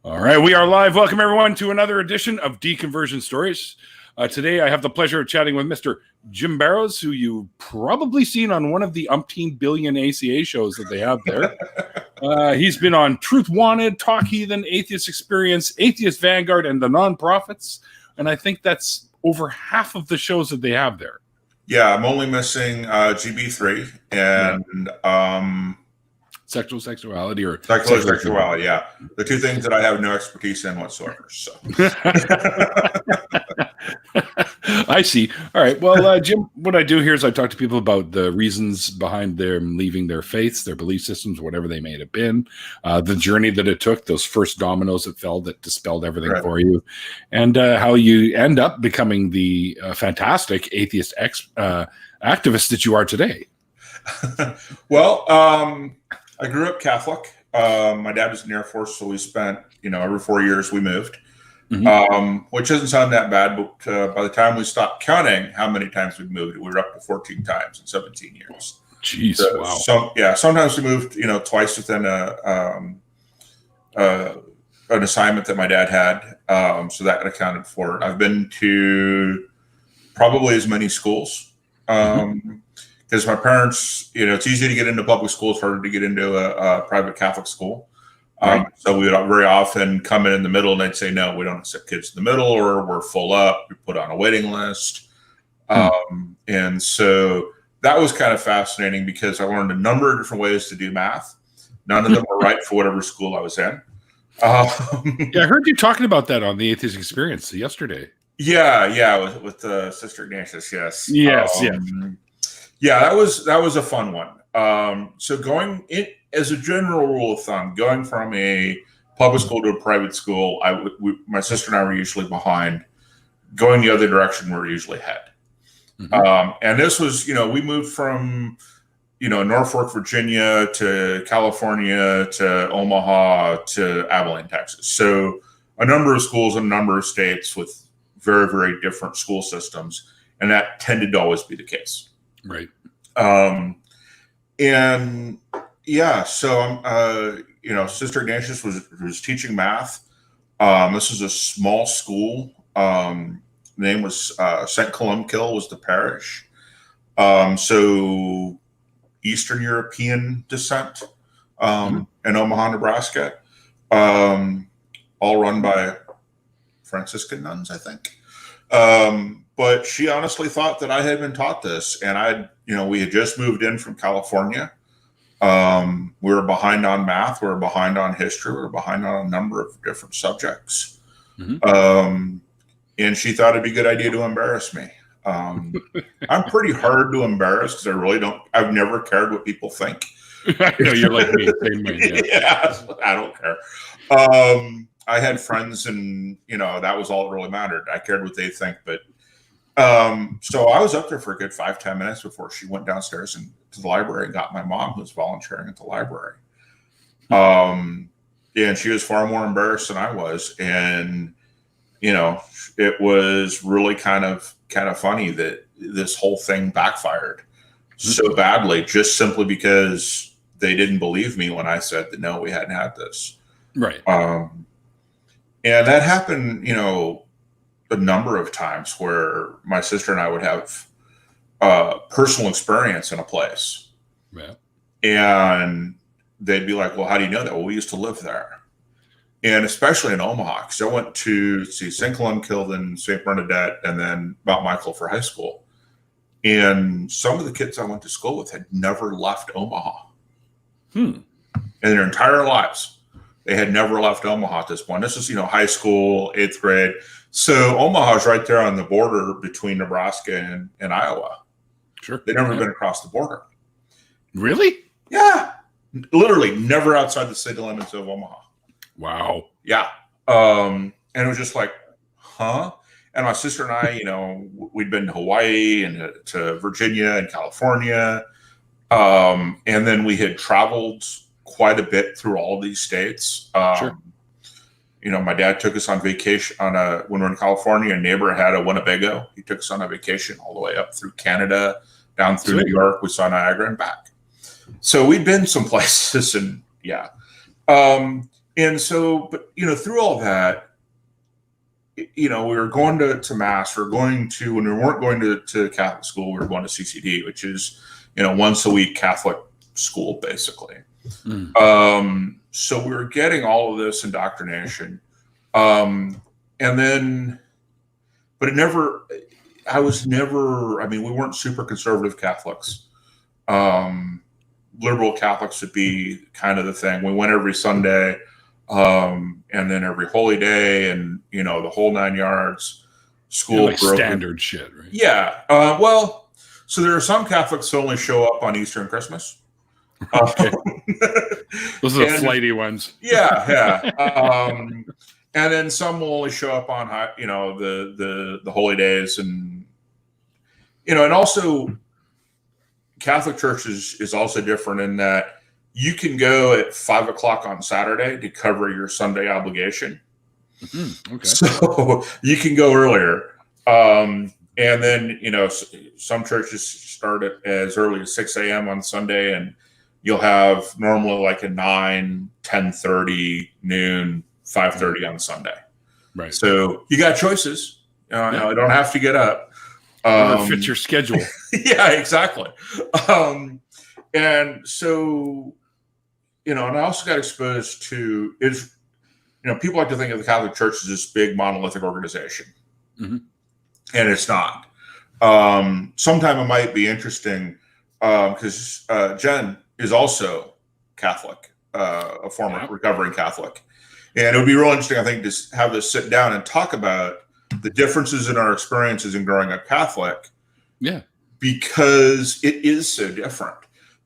All right, we are live. Welcome, everyone, to another edition of Deconversion Stories. Today, I have the pleasure of chatting with Mr. Jim Barrows, who you've probably seen on one of the umpteen billion ACA shows that they have there. He's been on Truth Wanted, Talk Heathen, Atheist Experience, Atheist Vanguard, and the Nonprofits. And I think that's over half of the shows that they have there. Yeah, I'm only missing GB3 and sexual sexuality or sexuality. Yeah, the two things that I have no expertise in whatsoever. So I see. All right. Well, Jim, what I do here is I talk to people about the reasons behind them leaving their faiths, their belief systems, whatever they may have been, the journey that it took, those first dominoes that fell that dispelled everything for you, and how you end up becoming the fantastic atheist activist that you are today. Well, I grew up Catholic. My dad was in the Air Force, so we spent, every 4 years we moved, which doesn't sound that bad. But by the time we stopped counting how many times we moved, we were up to 14 times in 17 years. Jeez, so, wow. Sometimes we moved, twice within an assignment that my dad had. So that accounted for it. I've been to probably as many schools. Because my parents, it's easy to get into public school. It's harder to get into a private Catholic school. So we would very often come in the middle and they'd say, no, we don't accept kids in the middle, or we're full up. We put on a waiting list. And so that was kind of fascinating because I learned a number of different ways to do math. None of them were right for whatever school I was in. Yeah, I heard you talking about that on the Atheist Experience yesterday. Yeah, with Sister Ignatius, yes. Yes. Yeah, that was a fun one. So going in as a general rule of thumb, going from a public school to a private school, my sister and I were usually behind. Going the other direction, we're usually ahead. And this was, we moved from, Norfolk, Virginia to California to Omaha to Abilene, Texas. So a number of schools in a number of states with very, very different school systems, and that tended to always be the case. Right. And yeah, so Sister Ignatius was teaching math. This is a small school. The name was St. Columkill was the parish. So Eastern European descent in Omaha, Nebraska. All run by Franciscan nuns, I think. But she honestly thought that I had been taught this, and we had just moved in from California. We were behind on math. We were behind on history. We were behind on a number of different subjects. And she thought it'd be a good idea to embarrass me. I'm pretty hard to embarrass because I've never cared what people think. I know you're like me. Same way, yeah, I don't care. I had friends and, that was all that really mattered. I cared what they think, but so I was up there for a good 5-10 minutes before she went downstairs to the library and got my mom, who was volunteering at the library. And she was far more embarrassed than I was. And, it was really kind of funny that this whole thing backfired so badly, just simply because they didn't believe me when I said that, no, we hadn't had this. Right. And that happened, a number of times where my sister and I would have personal experience in a place. Yeah. And they'd be like, well, how do you know that? Well, we used to live there. And especially in Omaha, because I went to see St. Columkill, then St. Bernadette, and then Mount Michael for high school. And some of the kids I went to school with had never left Omaha. In their entire lives. They had never left Omaha at this point. This is, high school, 8th grade. So Omaha is right there on the border between Nebraska and Iowa. Sure. They'd never been across the border. Really? Yeah. Literally never outside the city limits of Omaha. Wow. Yeah. And it was just like, huh? And my sister and I, we'd been to Hawaii and to Virginia and California. And then we had traveled quite a bit through all these states. Sure. My dad took us on vacation when we were in California. A neighbor had a Winnebago. He took us on a vacation all the way up through Canada, down through New York. We saw Niagara and back. So we'd been some places, and yeah. And so, but through all that, we were going to mass. We were going to, when we weren't going to Catholic school, we were going to CCD, which is, once a week Catholic school, basically. So we were getting all of this indoctrination. And then, but we weren't super conservative Catholics. Liberal Catholics would be kind of the thing. We went every Sunday, and then every holy day, and the whole 9 yards. School like standard shit, right? Yeah. Well, so there are some Catholics who only show up on Easter and Christmas. Okay. Those are the flighty ones. Yeah. And then some will only show up on the holy days, and and also Catholic Church is also different in that you can go at 5 o'clock on Saturday to cover your Sunday obligation. Okay. So you can go earlier. And then, some churches start at as early as 6 a.m. on Sunday, and you'll have normally like a 9, 10:30, noon, 5:30 on Sunday. Right. So you got choices. You don't have to get up. Whatever fits your schedule. Yeah, exactly. And so, and I also got exposed to people like to think of the Catholic Church as this big monolithic organization. Mm-hmm. And it's not. Sometime it might be interesting because Jen is also Catholic, a former recovering Catholic. And it would be real interesting, I think, to have this sit down and talk about the differences in our experiences in growing up Catholic. Yeah. Because it is so different.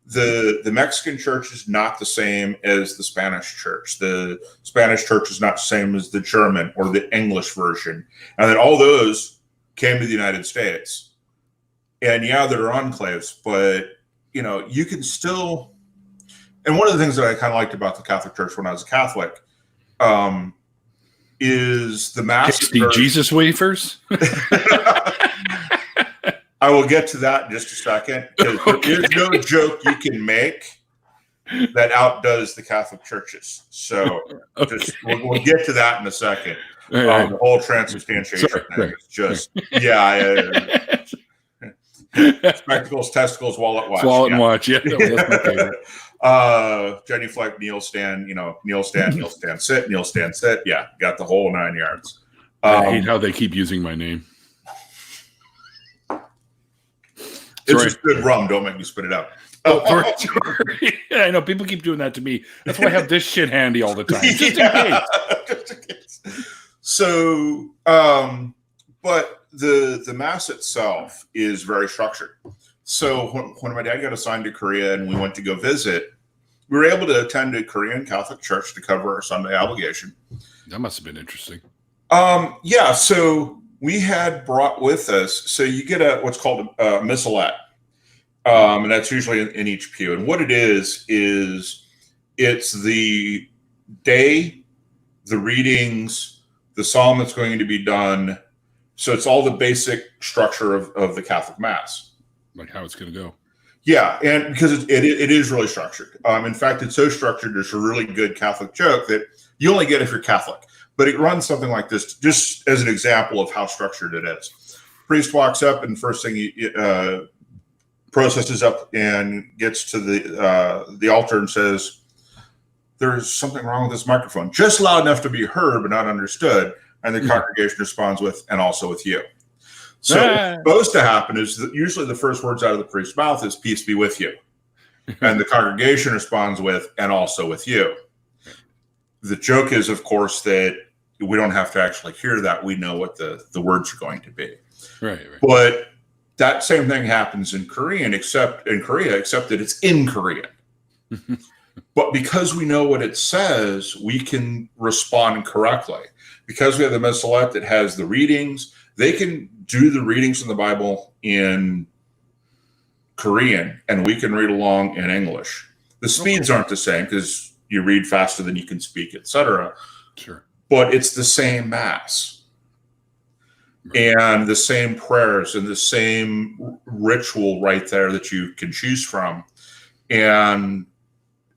The Mexican church is not the same as the Spanish church. The Spanish church is not the same as the German or the English version. And then all those came to the United States. And yeah, there are enclaves, but you can still, and one of the things that I kind of liked about the Catholic Church when I was a Catholic, is the mass. Jesus wafers? I will get to that in just a second, because there is no joke you can make that outdoes the Catholic churches. So we'll get to that in a second. Right. The whole transubstantiation thing is just, spectacles, testicles, wallet, watch. Wallet and watch, yeah. That's my favorite. Genuflect, kneel, stand, kneel, stand, sit, kneel, stand, sit. Yeah, got the whole 9 yards. I hate how they keep using my name. It's just good rum. Don't make me spit it out. Sorry. I know people keep doing that to me. That's why I have this shit handy all the time, just in case. So, but the mass itself is very structured. So when my dad got assigned to Korea and we went to go visit, we were able to attend a Korean Catholic church to cover our Sunday obligation. That must have been interesting. Yeah. So we had brought with us, so you get what's called a missalette. And that's usually in each pew. And what it is it's the day, the readings, the psalm that's going to be done. So it's all the basic structure of the Catholic Mass. Like how it's going to go. Yeah, and because it is really structured. In fact, it's so structured, there's a really good Catholic joke that you only get if you're Catholic. But it runs something like this, just as an example of how structured it is. Priest walks up, and first thing he processes up and gets to the altar and says, "There's something wrong with this microphone," just loud enough to be heard but not understood. And the congregation responds with, "And also with you." So what's supposed to happen is that usually the first words out of the priest's mouth is "Peace be with you," and the congregation responds with "And also with you." The joke is, of course, that we don't have to actually hear that. We know what the words are going to be. Right. But that same thing happens in Korea, except that it's in Korean. But because we know what it says, we can respond correctly. Because we have the missalette that has the readings, they can do the readings in the Bible in Korean, and we can read along in English. The speeds aren't the same because you read faster than you can speak, etc. Sure. But it's the same Mass. And the same prayers and the same ritual right there that you can choose from. And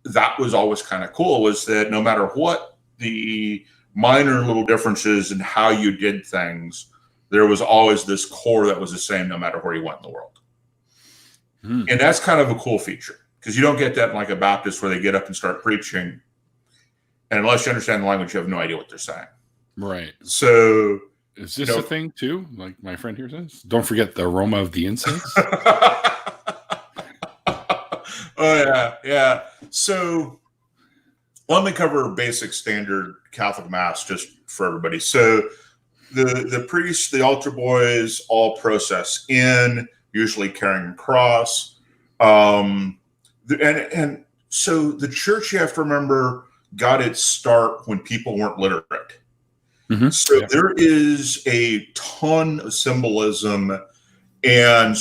that was always kind of cool, was that no matter what the minor little differences in how you did things, there was always this core that was the same no matter where you went in the world. And that's kind of a cool feature, because you don't get that in like a Baptist where they get up and start preaching, and unless you understand the language, you have no idea what they're saying. Right. So is this a thing too? Like my friend here says, don't forget the aroma of the incense. Oh yeah. So let me cover basic standard Catholic Mass just for everybody. So the priests, the altar boys, all process in, usually carrying a cross. And so the church, you have to remember, got its start when people weren't literate. So there is a ton of symbolism and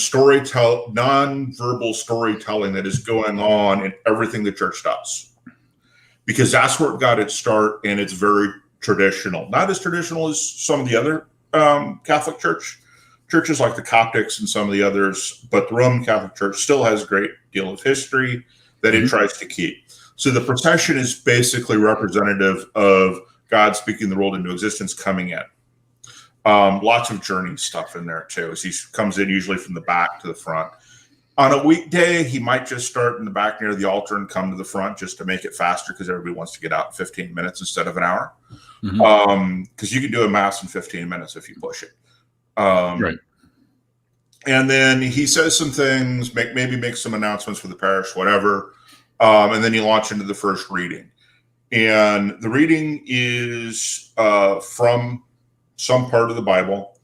non-verbal storytelling that is going on in everything the church does, because that's where it got its start, and it's very traditional. Not as traditional as some of the other Catholic churches like the Coptics and some of the others, but the Roman Catholic Church still has a great deal of history that it tries to keep. So the procession is basically representative of God speaking the world into existence, coming in. Lots of journey stuff in there too, as he comes in usually from the back to the front. On a weekday, he might just start in the back near the altar and come to the front just to make it faster, because everybody wants to get out in 15 minutes instead of an hour. Because you can do a mass in 15 minutes if you push it. Right. And then he says some things, maybe make some announcements for the parish, whatever. And then you launch into the first reading. And the reading is from some part of the Bible.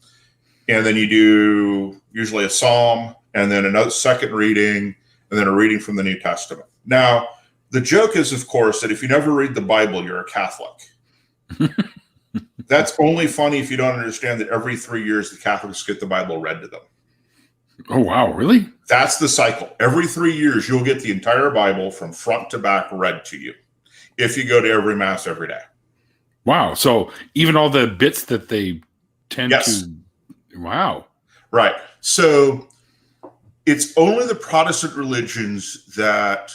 And then you do usually a psalm, and then another second reading, and then a reading from the New Testament. Now, the joke is, of course, that if you never read the Bible, you're a Catholic. That's only funny if you don't understand that every 3 years the Catholics get the Bible read to them. Oh, wow. Really? That's the cycle. Every 3 years, you'll get the entire Bible from front to back read to you if you go to every Mass every day. Wow. So even all the bits that they tend to... Wow. Right. So it's only the Protestant religions that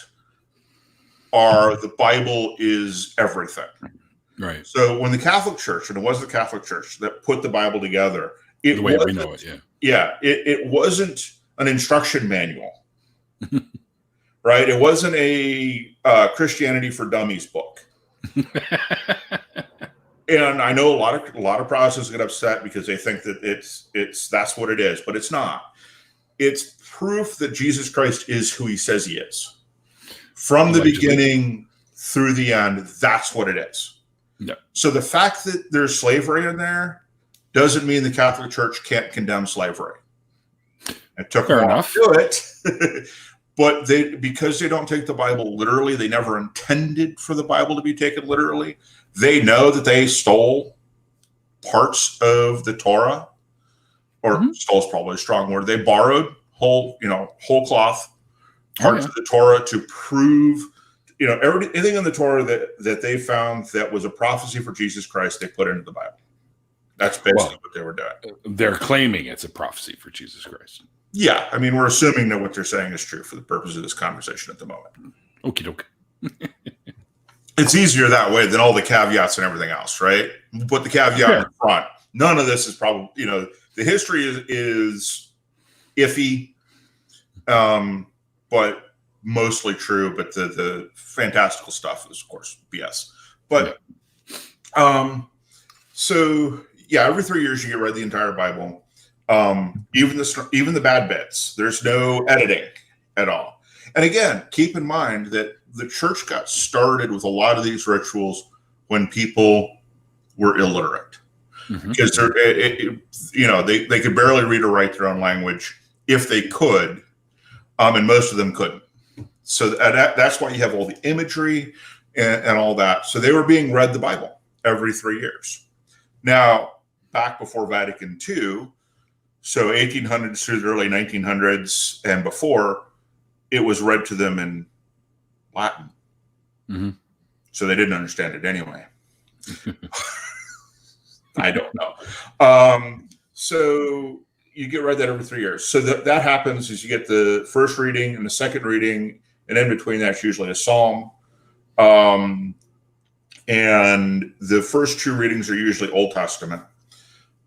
are the Bible is everything. Right. So when the Catholic Church, and it was the Catholic Church that put the Bible together, the way we know it, it wasn't an instruction manual, right? It wasn't a Christianity for Dummies book. And I know a lot of Protestants get upset because they think that that's what it is, but it's not. It's proof that Jesus Christ is who he says he is. From the beginning through the end, that's what it is. Yeah. So the fact that there's slavery in there doesn't mean the Catholic Church can't condemn slavery. It took Fair a while enough. to do it. But because they don't take the Bible literally, they never intended for the Bible to be taken literally. They know that they stole parts of the Torah, or stole is probably a strong word. They borrowed whole cloth parts of the Torah to prove, anything in the Torah that they found that was a prophecy for Jesus Christ, they put into the Bible. That's basically what they were doing. They're claiming it's a prophecy for Jesus Christ. Yeah, I mean, we're assuming that what they're saying is true for the purpose of this conversation at the moment. Okie doke. It's easier that way than all the caveats and everything else, right? We'll put the caveat in front. None of this is probably, the history is iffy, but mostly true. But the fantastical stuff is, of course, BS. But so yeah, every 3 years you get read the entire Bible. Even the bad bits. There's no editing at all. And again, keep in mind that the church got started with a lot of these rituals when people were illiterate, because they could barely read or write their own language if they could, and most of them couldn't. So that's why you have all the imagery and all that. So they were being read the Bible every 3 years. Now, back before Vatican II, so 1800s through the early 1900s and before, it was read to them in Latin. So they didn't understand it anyway. I don't know. So you get read that every 3 years. So that happens is you get the first reading and the second reading, and in between that's usually a psalm. And And the first two readings are usually Old Testament.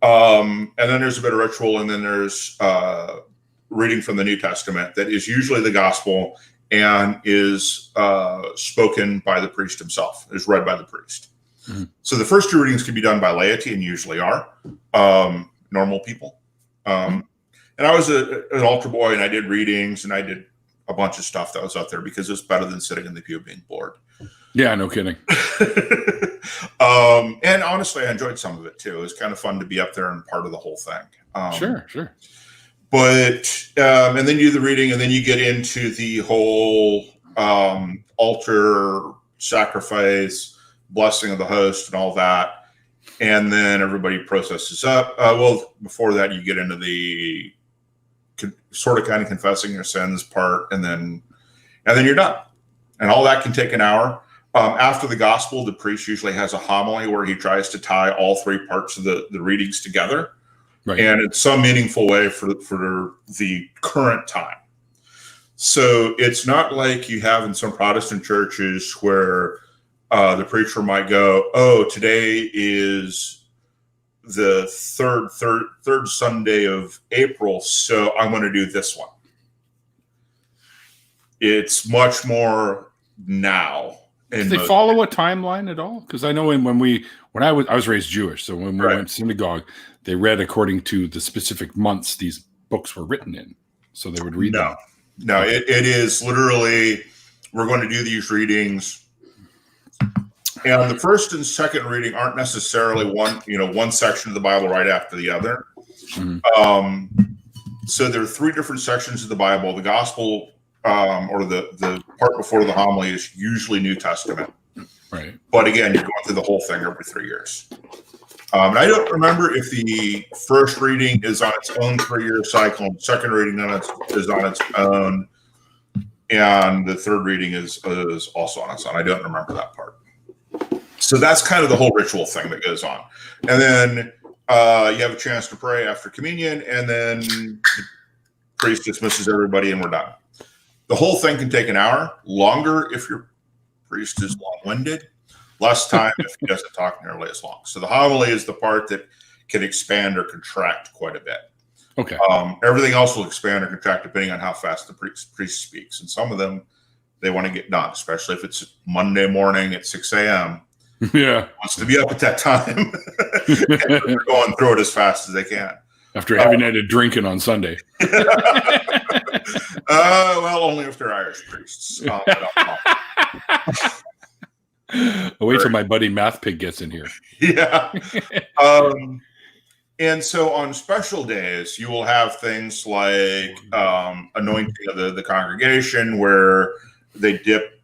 And then there's a bit of ritual, and then there's reading from the New Testament that is usually the gospel and is spoken by the priest himself, is read by the priest. Mm-hmm. So the first two readings can be done by laity, and usually are normal people. And I was an altar boy, and I did readings, and I did a bunch of stuff that was out there because it's better than sitting in the pew being bored. Yeah, no kidding. And honestly, I enjoyed some of it too. It was kind of fun to be up there and part of the whole thing. Sure. But and then you do the reading, and then you get into the whole altar sacrifice, blessing of the host, and all that. And then everybody processes up. Well, before that, you get into the sort of kind of confessing your sins part, and then you're done. And all that can take an hour. After the gospel, the priest usually has a homily where he tries to tie all three parts of the readings together, right, and in some meaningful way for the current time. So it's not like you have in some Protestant churches where the preacher might go, "Oh, today is the third Sunday of April, so I'm going to do this one." It's much more now. Do they follow a timeline at all? Because I know when I was raised Jewish, so when we went to synagogue, they read according to the specific months these books were written in. So they would read them. No, it is literally, we're going to do these readings. And the first and second reading aren't necessarily one section of the Bible right after the other. Mm-hmm. So there are three different sections of the Bible. The gospel, or the part before the homily, is usually New Testament. Right. But again, you're going through the whole thing every 3 years. And I don't remember if the first reading is on its own 3-year cycle, and the second reading is on its own, and the third reading is also on its own. I don't remember that part. So that's kind of the whole ritual thing that goes on. And then you have a chance to pray after communion, and then the priest dismisses everybody, and we're done. The whole thing can take an hour, longer if your priest is long-winded, less time if he doesn't talk nearly as long. So the homily is the part that can expand or contract quite a bit. Okay. Everything else will expand or contract depending on how fast the priest speaks. And some of them, they want to get done, especially if it's Monday morning at 6 a.m. Yeah. Wants to be up at that time. And they're going through it as fast as they can. After a heavy night of drinking on Sunday. Well, only if they're Irish priests. I'll wait till my buddy Math Pig gets in here. Yeah. And so on special days, you will have things like anointing of the congregation, where they dip,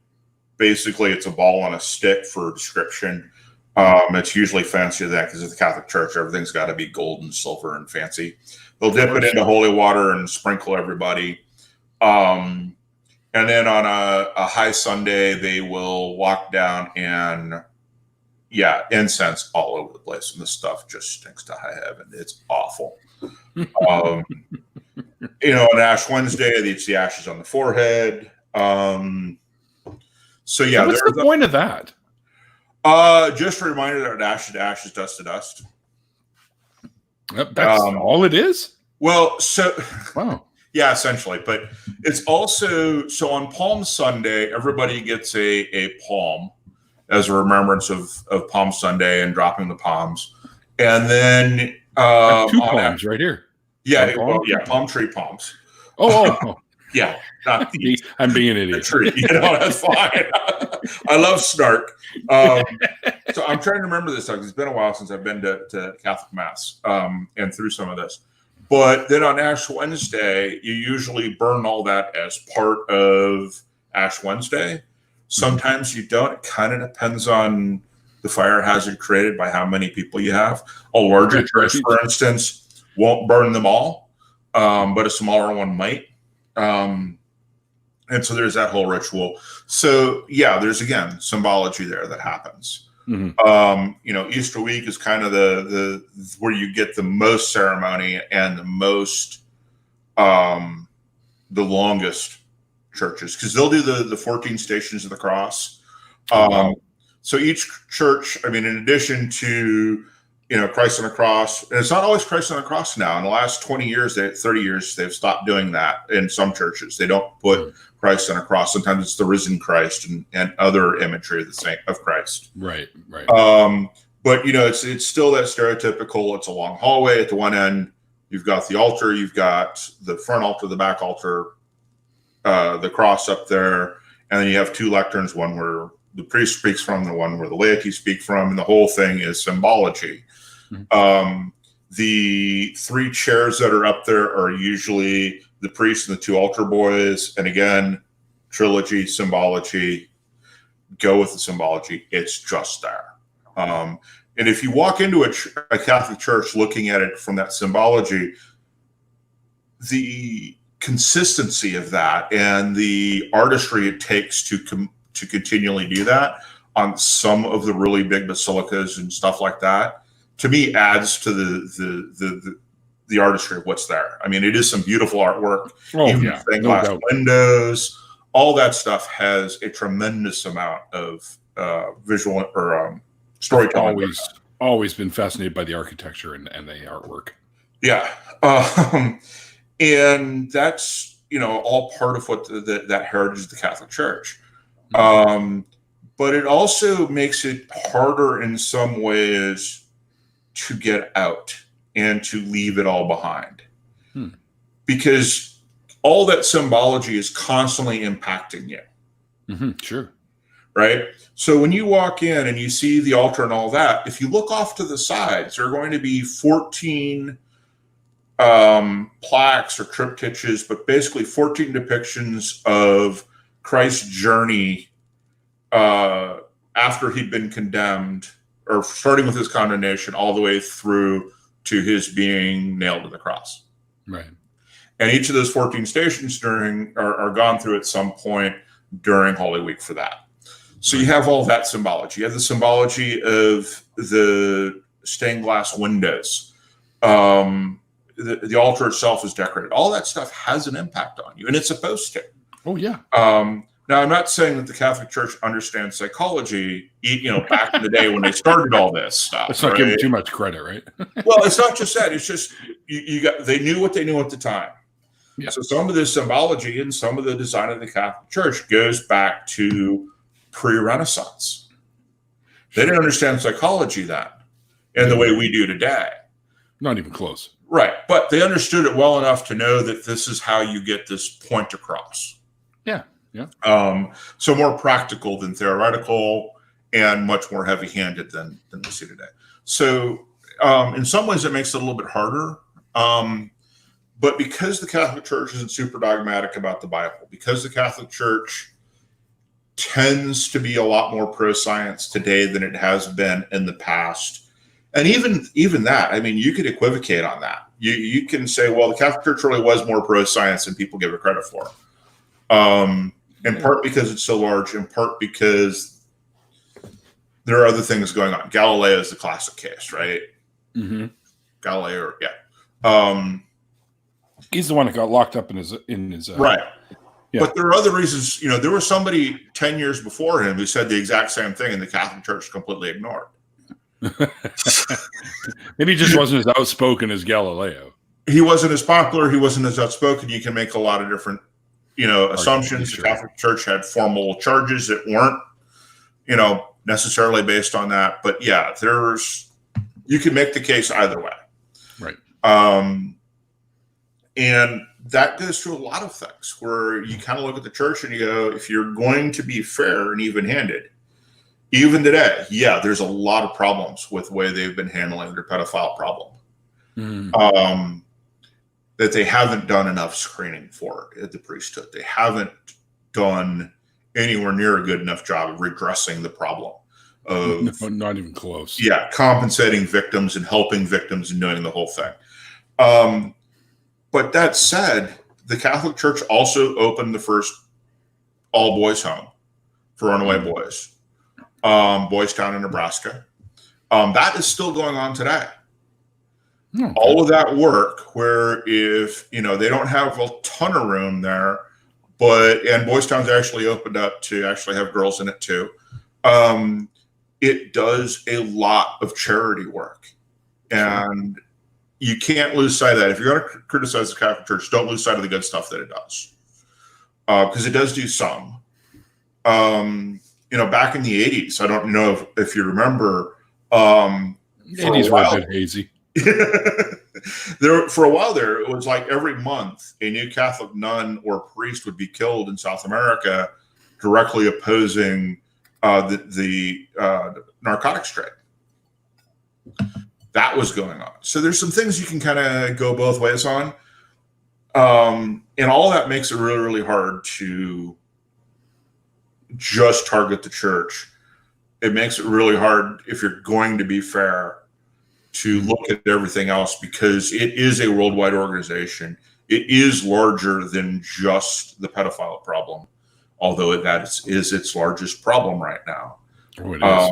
basically it's a ball on a stick for description. It's usually fancy than that because it's the Catholic Church. Everything's got to be gold and silver and fancy. They'll dip it into holy water and sprinkle everybody. And then on a high Sunday, they will walk down and, incense all over the place. And this stuff just stinks to high heaven. It's awful. On Ash Wednesday, it's the ashes on the forehead. So what's the point of that? Just a reminder that ash to ashes, dust to dust. That's all it is? Well, so wow. Yeah, essentially. But it's also, so on Palm Sunday, everybody gets a palm as a remembrance of Palm Sunday and dropping the palms. And then two palms right here. Yeah, palm tree palms. Oh. Yeah, not the, I'm being an idiot. Tree. That's fine. I love snark. So I'm trying to remember this because it's been a while since I've been to Catholic Mass and through some of this. But then on Ash Wednesday, you usually burn all that as part of Ash Wednesday. Sometimes you don't. It kind of depends on the fire hazard created by how many people you have. A larger church, for instance, won't burn them all, but a smaller one might. And so there's that whole ritual. So yeah, there's again symbology there that happens. Mm-hmm. Easter week is kind of the where you get the most ceremony and the most the longest churches, because they'll do the 14 stations of the cross. So each church, I mean, in addition to, Christ on the cross, and it's not always Christ on the cross now. In the last 20 years, 30 years, they've stopped doing that in some churches. They don't put Christ on a cross. Sometimes it's the risen Christ and other imagery of the saint of Christ. Right. But it's still that stereotypical. It's a long hallway. At the one end, you've got the altar, you've got the front altar, the back altar, the cross up there, and then you have two lecterns, one where the priest speaks from, the one where the laity speak from, and the whole thing is symbology. The three chairs that are up there are usually the priest and the two altar boys, and again, trilogy, symbology, go with the symbology. It's just there. And if you walk into a Catholic church looking at it from that symbology, the consistency of that and the artistry it takes to continually do that on some of the really big basilicas and stuff like that, to me, adds to the artistry of what's there. I mean, it is some beautiful artwork. Even stained glass windows, all that stuff has a tremendous amount of visual or storytelling. Always been fascinated by the architecture and the artwork. Yeah. And that's, all part of what that heritage of the Catholic Church. But it also makes it harder in some ways to get out and to leave it all behind. Because all that symbology is constantly impacting you. Sure. Right? So when you walk in and you see the altar and all that, if you look off to the sides, there are going to be 14 plaques or triptychs, but basically 14 depictions of Christ's journey after he'd been condemned, or starting with his condemnation all the way through to his being nailed to the cross. Right. And each of those 14 stations are gone through at some point during Holy Week for that. So you have all that symbology. You have the symbology of the stained glass windows. The altar itself is decorated. All that stuff has an impact on you, and it's supposed to. Oh, yeah. Now, I'm not saying that the Catholic Church understands psychology, back in the day when they started all this stuff. Let's not give them too much credit, right? Well, it's not just that. It's just they knew what they knew at the time. Yeah. So some of the symbology and some of the design of the Catholic Church goes back to pre-Renaissance. They didn't understand psychology then in the way we do today. Not even close. Right. But they understood it well enough to know that this is how you get this point across. Yeah. So more practical than theoretical and much more heavy-handed than we see today. So in some ways it makes it a little bit harder. But because the Catholic Church isn't super dogmatic about the Bible, because the Catholic Church tends to be a lot more pro-science today than it has been in the past. And even that, I mean, you could equivocate on that. You can say, well, the Catholic Church really was more pro-science than people give it credit for. In part because it's so large, in part because there are other things going on. Galileo is the classic case, right? Mm-hmm. Galileo, yeah. He's the one that got locked up in his right. Yeah. But there are other reasons. There was somebody 10 years before him who said the exact same thing, and the Catholic Church completely ignored. Maybe he just wasn't as outspoken as Galileo. He wasn't as popular. He wasn't as outspoken. You can make a lot of different, assumptions. Sure. The Catholic Church had formal charges that weren't, necessarily based on that. But yeah, you can make the case either way. Right. And that goes through a lot of things where you kind of look at the church and you go, if you're going to be fair and even-handed, even today, yeah, there's a lot of problems with the way they've been handling their pedophile problem. That they haven't done enough screening for at the priesthood. They haven't done anywhere near a good enough job of redressing the problem. Not even close. Yeah, compensating victims and helping victims and doing the whole thing. But that said, the Catholic Church also opened the first all-boys home for runaway boys. Boys Town in Nebraska. That is still going on today. Okay. All of that work where if, they don't have a ton of room there, and Boys Town's actually opened up to actually have girls in it too. it does a lot of charity work. And you can't lose sight of that. If you're going to criticize the Catholic Church, don't lose sight of the good stuff that it does. Because it does do some. Back in the 80s, I don't know if you remember. 80s were a bit hazy. For a while there, it was like every month a new Catholic nun or priest would be killed in South America, directly opposing the narcotics trade. That was going on. So there's some things you can kind of go both ways on. And all that makes it really, really hard to just target the church. It makes it really hard, if you're going to be fair, to look at everything else, because it is a worldwide organization. It is larger than just the pedophile problem, although that is its largest problem right now. Oh, it is.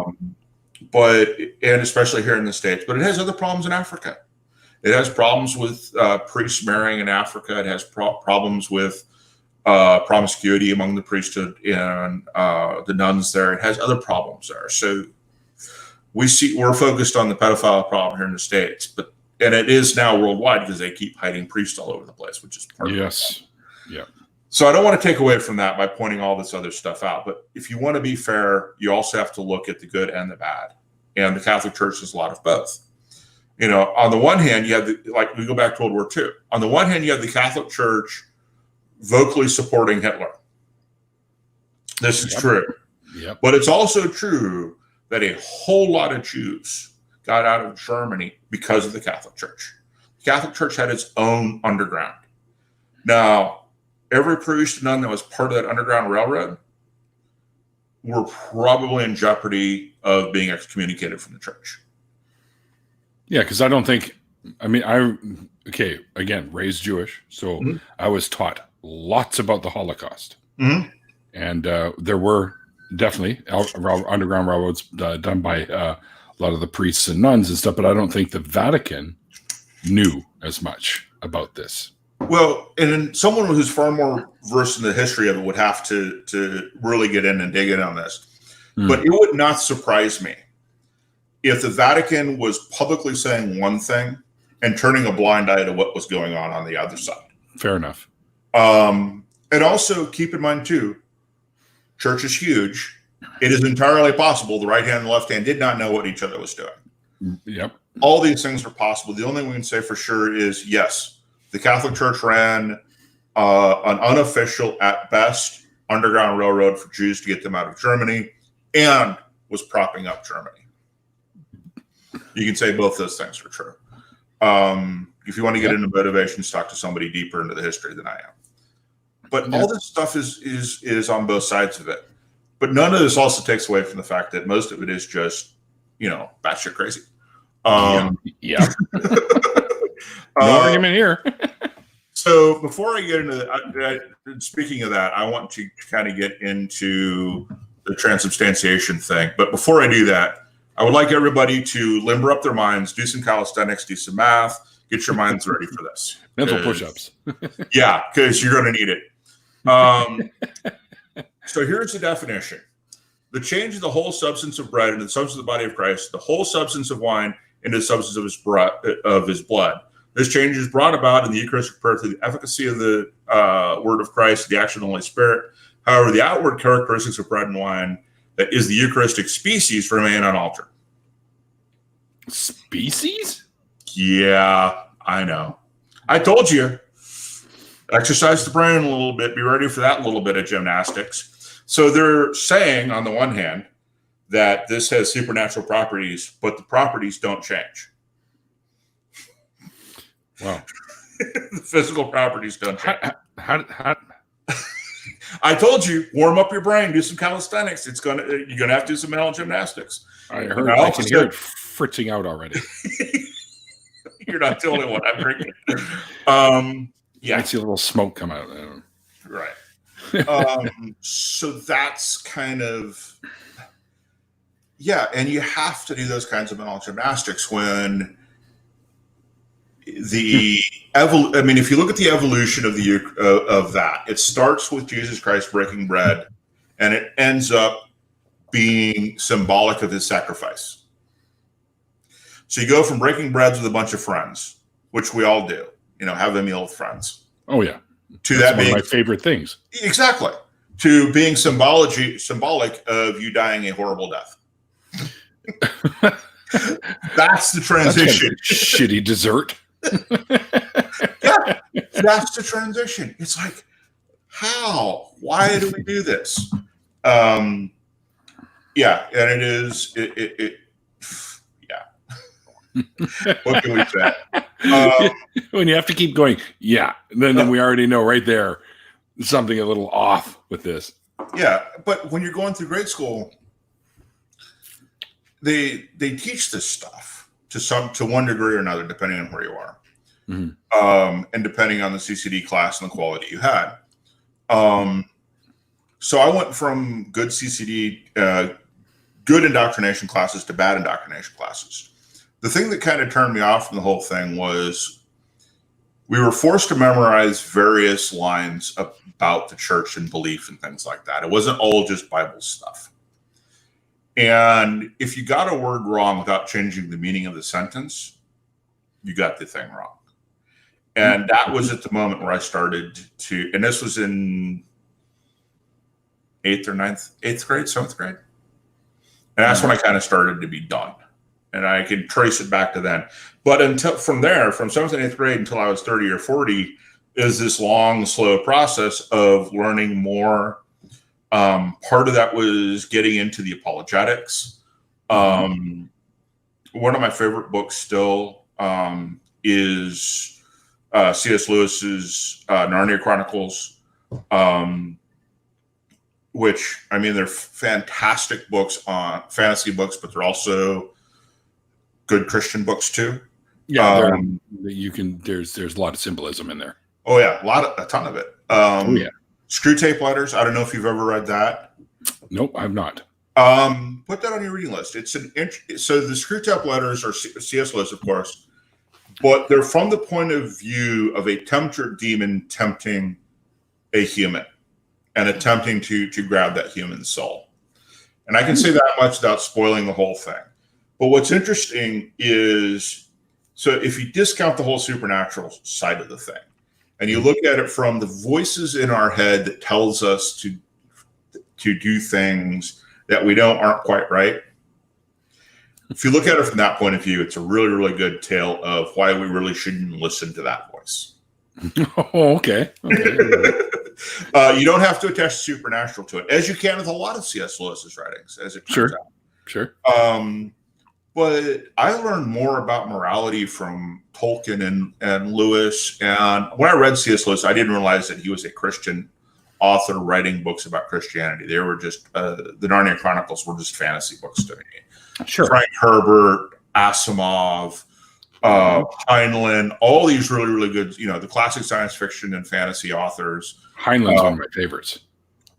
And especially here in the States, but it has other problems in Africa. It has problems with priests marrying in Africa. It has problems with promiscuity among the priesthood and the nuns there. It has other problems there. So we're focused on the pedophile problem here in the States, and it is now worldwide because they keep hiding priests all over the place, which is part of it. Yes. Yeah. So I don't want to take away from that by pointing all this other stuff out. But if you want to be fair, you also have to look at the good and the bad. And the Catholic Church is a lot of both. On the one hand, you have we go back to World War II. On the one hand, you have the Catholic Church vocally supporting Hitler. This is true. Yep. But it's also true that a whole lot of Jews got out of Germany because of the Catholic Church. The Catholic Church had its own underground. Now, every priest and nun that was part of that Underground Railroad were probably in jeopardy of being excommunicated from the church. Yeah, because I don't think, again, raised Jewish, so I was taught lots about the Holocaust. Mm-hmm. And there were definitely Underground Railroads done by a lot of the priests and nuns and stuff, but I don't think the Vatican knew as much about this. Well, and someone who's far more versed in the history of it would have to really get in and dig in on this. But it would not surprise me if the Vatican was publicly saying one thing and turning a blind eye to what was going on the other side. Fair enough. And also keep in mind, too, church is huge. It is entirely possible the right hand and the left hand did not know what each other was doing. Yep. All these things are possible. The only thing we can say for sure is, yes, the Catholic Church ran an unofficial, at best, Underground Railroad for Jews to get them out of Germany, and was propping up Germany. You can say both those things are true. If you want to get into motivations, talk to somebody deeper into the history than I am. But all this stuff is on both sides of it. But none of this also takes away from the fact that most of it is just, batshit crazy. Yeah. No argument here. So before I get into speaking of that, I want to kind of get into the transubstantiation thing. But before I do that, I would like everybody to limber up their minds, do some calisthenics, do some math, get your minds ready for this. Mental push-ups. Yeah, because you're going to need it. So here's the definition. The change of the whole substance of bread into the substance of the body of Christ, the whole substance of wine into the substance of his blood. This change is brought about in the Eucharistic prayer through the efficacy of the word of Christ, the action of the Holy Spirit. However, the outward characteristics of bread and wine, that is the Eucharistic species, remain unaltered. Species? Yeah, I know. I told you. Exercise the brain a little bit. Be ready for that little bit of gymnastics. So they're saying, on the one hand, that this has supernatural properties, but the properties don't change. Wow. The physical properties don't change. How? I told you, warm up your brain, do some calisthenics. You're gonna have to do some mental gymnastics. I heard. I can hear it fritzing out already. You're not the only one. I'm drinking. Yeah, I see a little smoke come out. Right. So that's kind of, and you have to do those kinds of mental gymnastics when if you look at the evolution of that, it starts with Jesus Christ breaking bread, and it ends up being symbolic of his sacrifice. So you go from breaking breads with a bunch of friends, which we all do, have a meal with friends. Oh yeah. To That's that one being of my favorite things. Exactly. To being symbolic of you dying a horrible death. That's the transition. That's shitty dessert. Yeah, that's the transition. It's like, how? Why do we do this? Yeah, and it is. Yeah. What can we say? When you have to keep going, yeah, then we already know right there something a little off with this. Yeah, but when you're going through grade school, they teach this stuff to one degree or another, depending on where you are, and depending on the CCD class and the quality you had. So I went from good CCD, good indoctrination classes to bad indoctrination classes. The thing that kind of turned me off from the whole thing was we were forced to memorize various lines about the church and belief and things like that. It wasn't all just Bible stuff. And if you got a word wrong without changing the meaning of the sentence, you got the thing wrong. And that was at the moment where I started to, and this was in 8th grade, 7th grade. And that's when I kind of started to be done. And I could trace it back to then. But from 7th and 8th grade until I was 30 or 40, is this long, slow process of learning more. Part of that was getting into the apologetics. One of my favorite books still is C.S. Lewis's Narnia Chronicles, which, I mean, they're fantastic books on fantasy books, but they're also good Christian books too. Yeah, there's a lot of symbolism in there. Oh yeah, a ton of it. Screw Tape Letters. I don't know if you've ever read that. Nope, I've not. Put that on your reading list. So the Screw Tape Letters are C.S. Lewis, of course, but they're from the point of view of a tempter demon tempting a human and attempting to grab that human's soul. And I can say that much without spoiling the whole thing. But what's interesting is, so if you discount the whole supernatural side of the thing, and you look at it from the voices in our head that tells us to do things that we know aren't quite right, if you look at it from that point of view, it's a really, really good tale of why we really shouldn't listen to that voice. Oh, okay. You don't have to attach supernatural to it, as you can with a lot of C.S. Lewis's writings, as it turns out. Sure. But I learned more about morality from Tolkien and Lewis. And when I read C.S. Lewis, I didn't realize that he was a Christian author writing books about Christianity. They were just, the Narnia Chronicles were just fantasy books to me. Sure. Frank Herbert, Asimov, Heinlein, all these really, really good, the classic science fiction and fantasy authors. Heinlein's one of my favorites.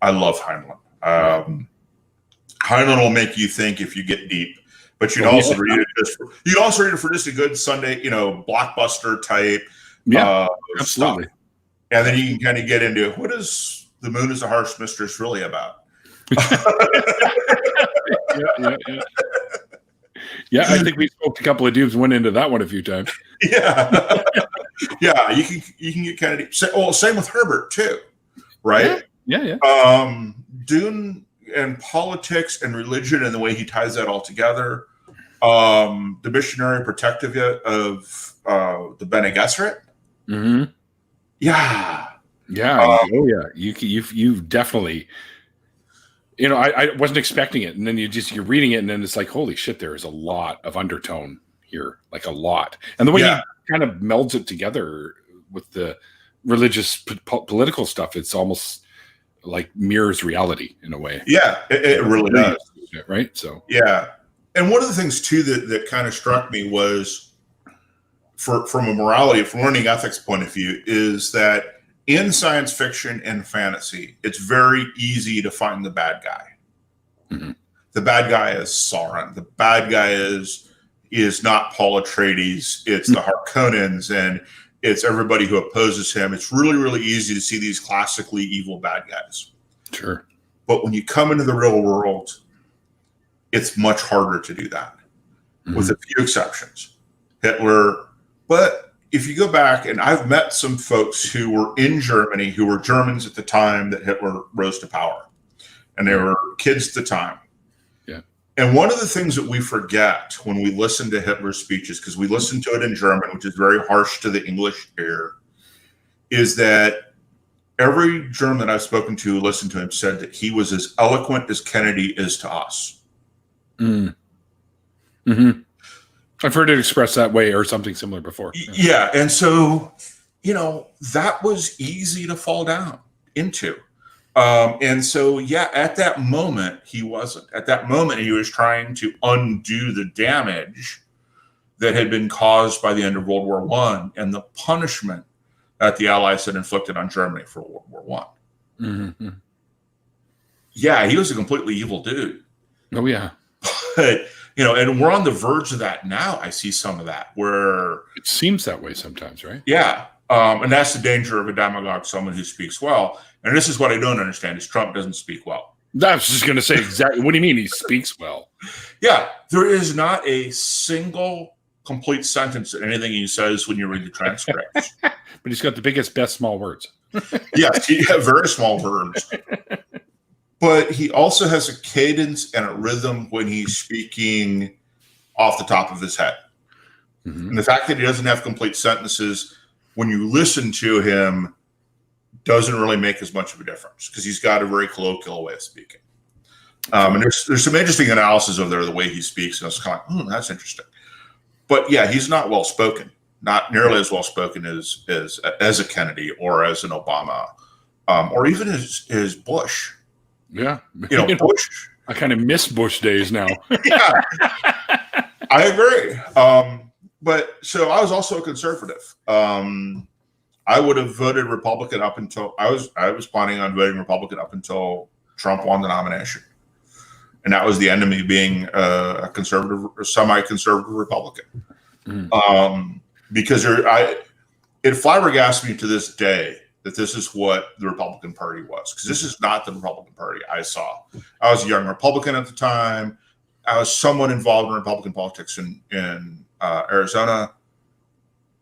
I love Heinlein. Heinlein will make you think if you get deep. But you'd also read it for just a good Sunday, blockbuster type. Yeah, absolutely. Stuff. And then you can kind of get into what is The Moon is a Harsh Mistress really about? Yeah, I think we spoke a couple of dudes, went into that one a few times. Yeah. Yeah, you can get kind of deep. Same with Herbert too, right? Yeah. Dune and politics and religion and the way he ties that all together. The missionary protective of the Bene Gesserit. Mm-hmm. Yeah. You've definitely, I wasn't expecting it, and then you're reading it, and then it's like, holy shit, there is a lot of undertone here, like a lot, and the way he kind of melds it together with the religious political stuff, it's almost like mirrors reality in a way. Yeah, it really does. Right. So yeah. And one of the things too that kind of struck me was from a morality, from learning ethics point of view, is that in science fiction and fantasy, it's very easy to find the bad guy. Mm-hmm. The bad guy is Sauron. The bad guy is not Paul Atreides. It's the Harkonnens, and it's everybody who opposes him. It's really, really easy to see these classically evil bad guys. Sure. But when you come into the real world, it's much harder to do that, with a few exceptions. Hitler, but if you go back, and I've met some folks who were in Germany who were Germans at the time that Hitler rose to power, and they were kids at the time. Yeah. And one of the things that we forget when we listen to Hitler's speeches, because we listen to it in German, which is very harsh to the English ear, is that every German that I've spoken to who listened to him said that he was as eloquent as Kennedy is to us. I've heard it expressed that way or something similar before. Yeah. And so, that was easy to fall down into. And so, at that moment, he wasn't. At that moment, he was trying to undo the damage that had been caused by the end of World War I and the punishment that the Allies had inflicted on Germany for World War I. Yeah, he was a completely evil dude. Oh, yeah. But, and we're on the verge of that now. I see some of that where it seems that way sometimes, right? Yeah. And that's the danger of a demagogue, someone who speaks well. And this is what I don't understand is Trump doesn't speak well. I was just going to say exactly. What do you mean he speaks well? Yeah. There is not a single complete sentence in anything he says when you read the transcripts. But he's got the biggest, best small words. Yes, he has very small words. But he also has a cadence and a rhythm when he's speaking off the top of his head. And the fact that he doesn't have complete sentences when you listen to him doesn't really make as much of a difference because he's got a very colloquial way of speaking. And there's some interesting analysis of the way he speaks, and I was kind of like, that's interesting. But yeah, he's not well spoken, not nearly as well spoken as a Kennedy or as an Obama, or even as Bush. Yeah, Bush. I kind of miss Bush days now. Yeah, I agree. But so I was also a conservative. I would have voted Republican up until I was planning on voting Republican up until Trump won the nomination, and that was the end of me being a conservative, or semi-conservative Republican. Because it flabbergasts me to this day that this is what the Republican Party was, because this is not the Republican Party I saw. I was a young Republican at the time. I was somewhat involved in Republican politics in Arizona,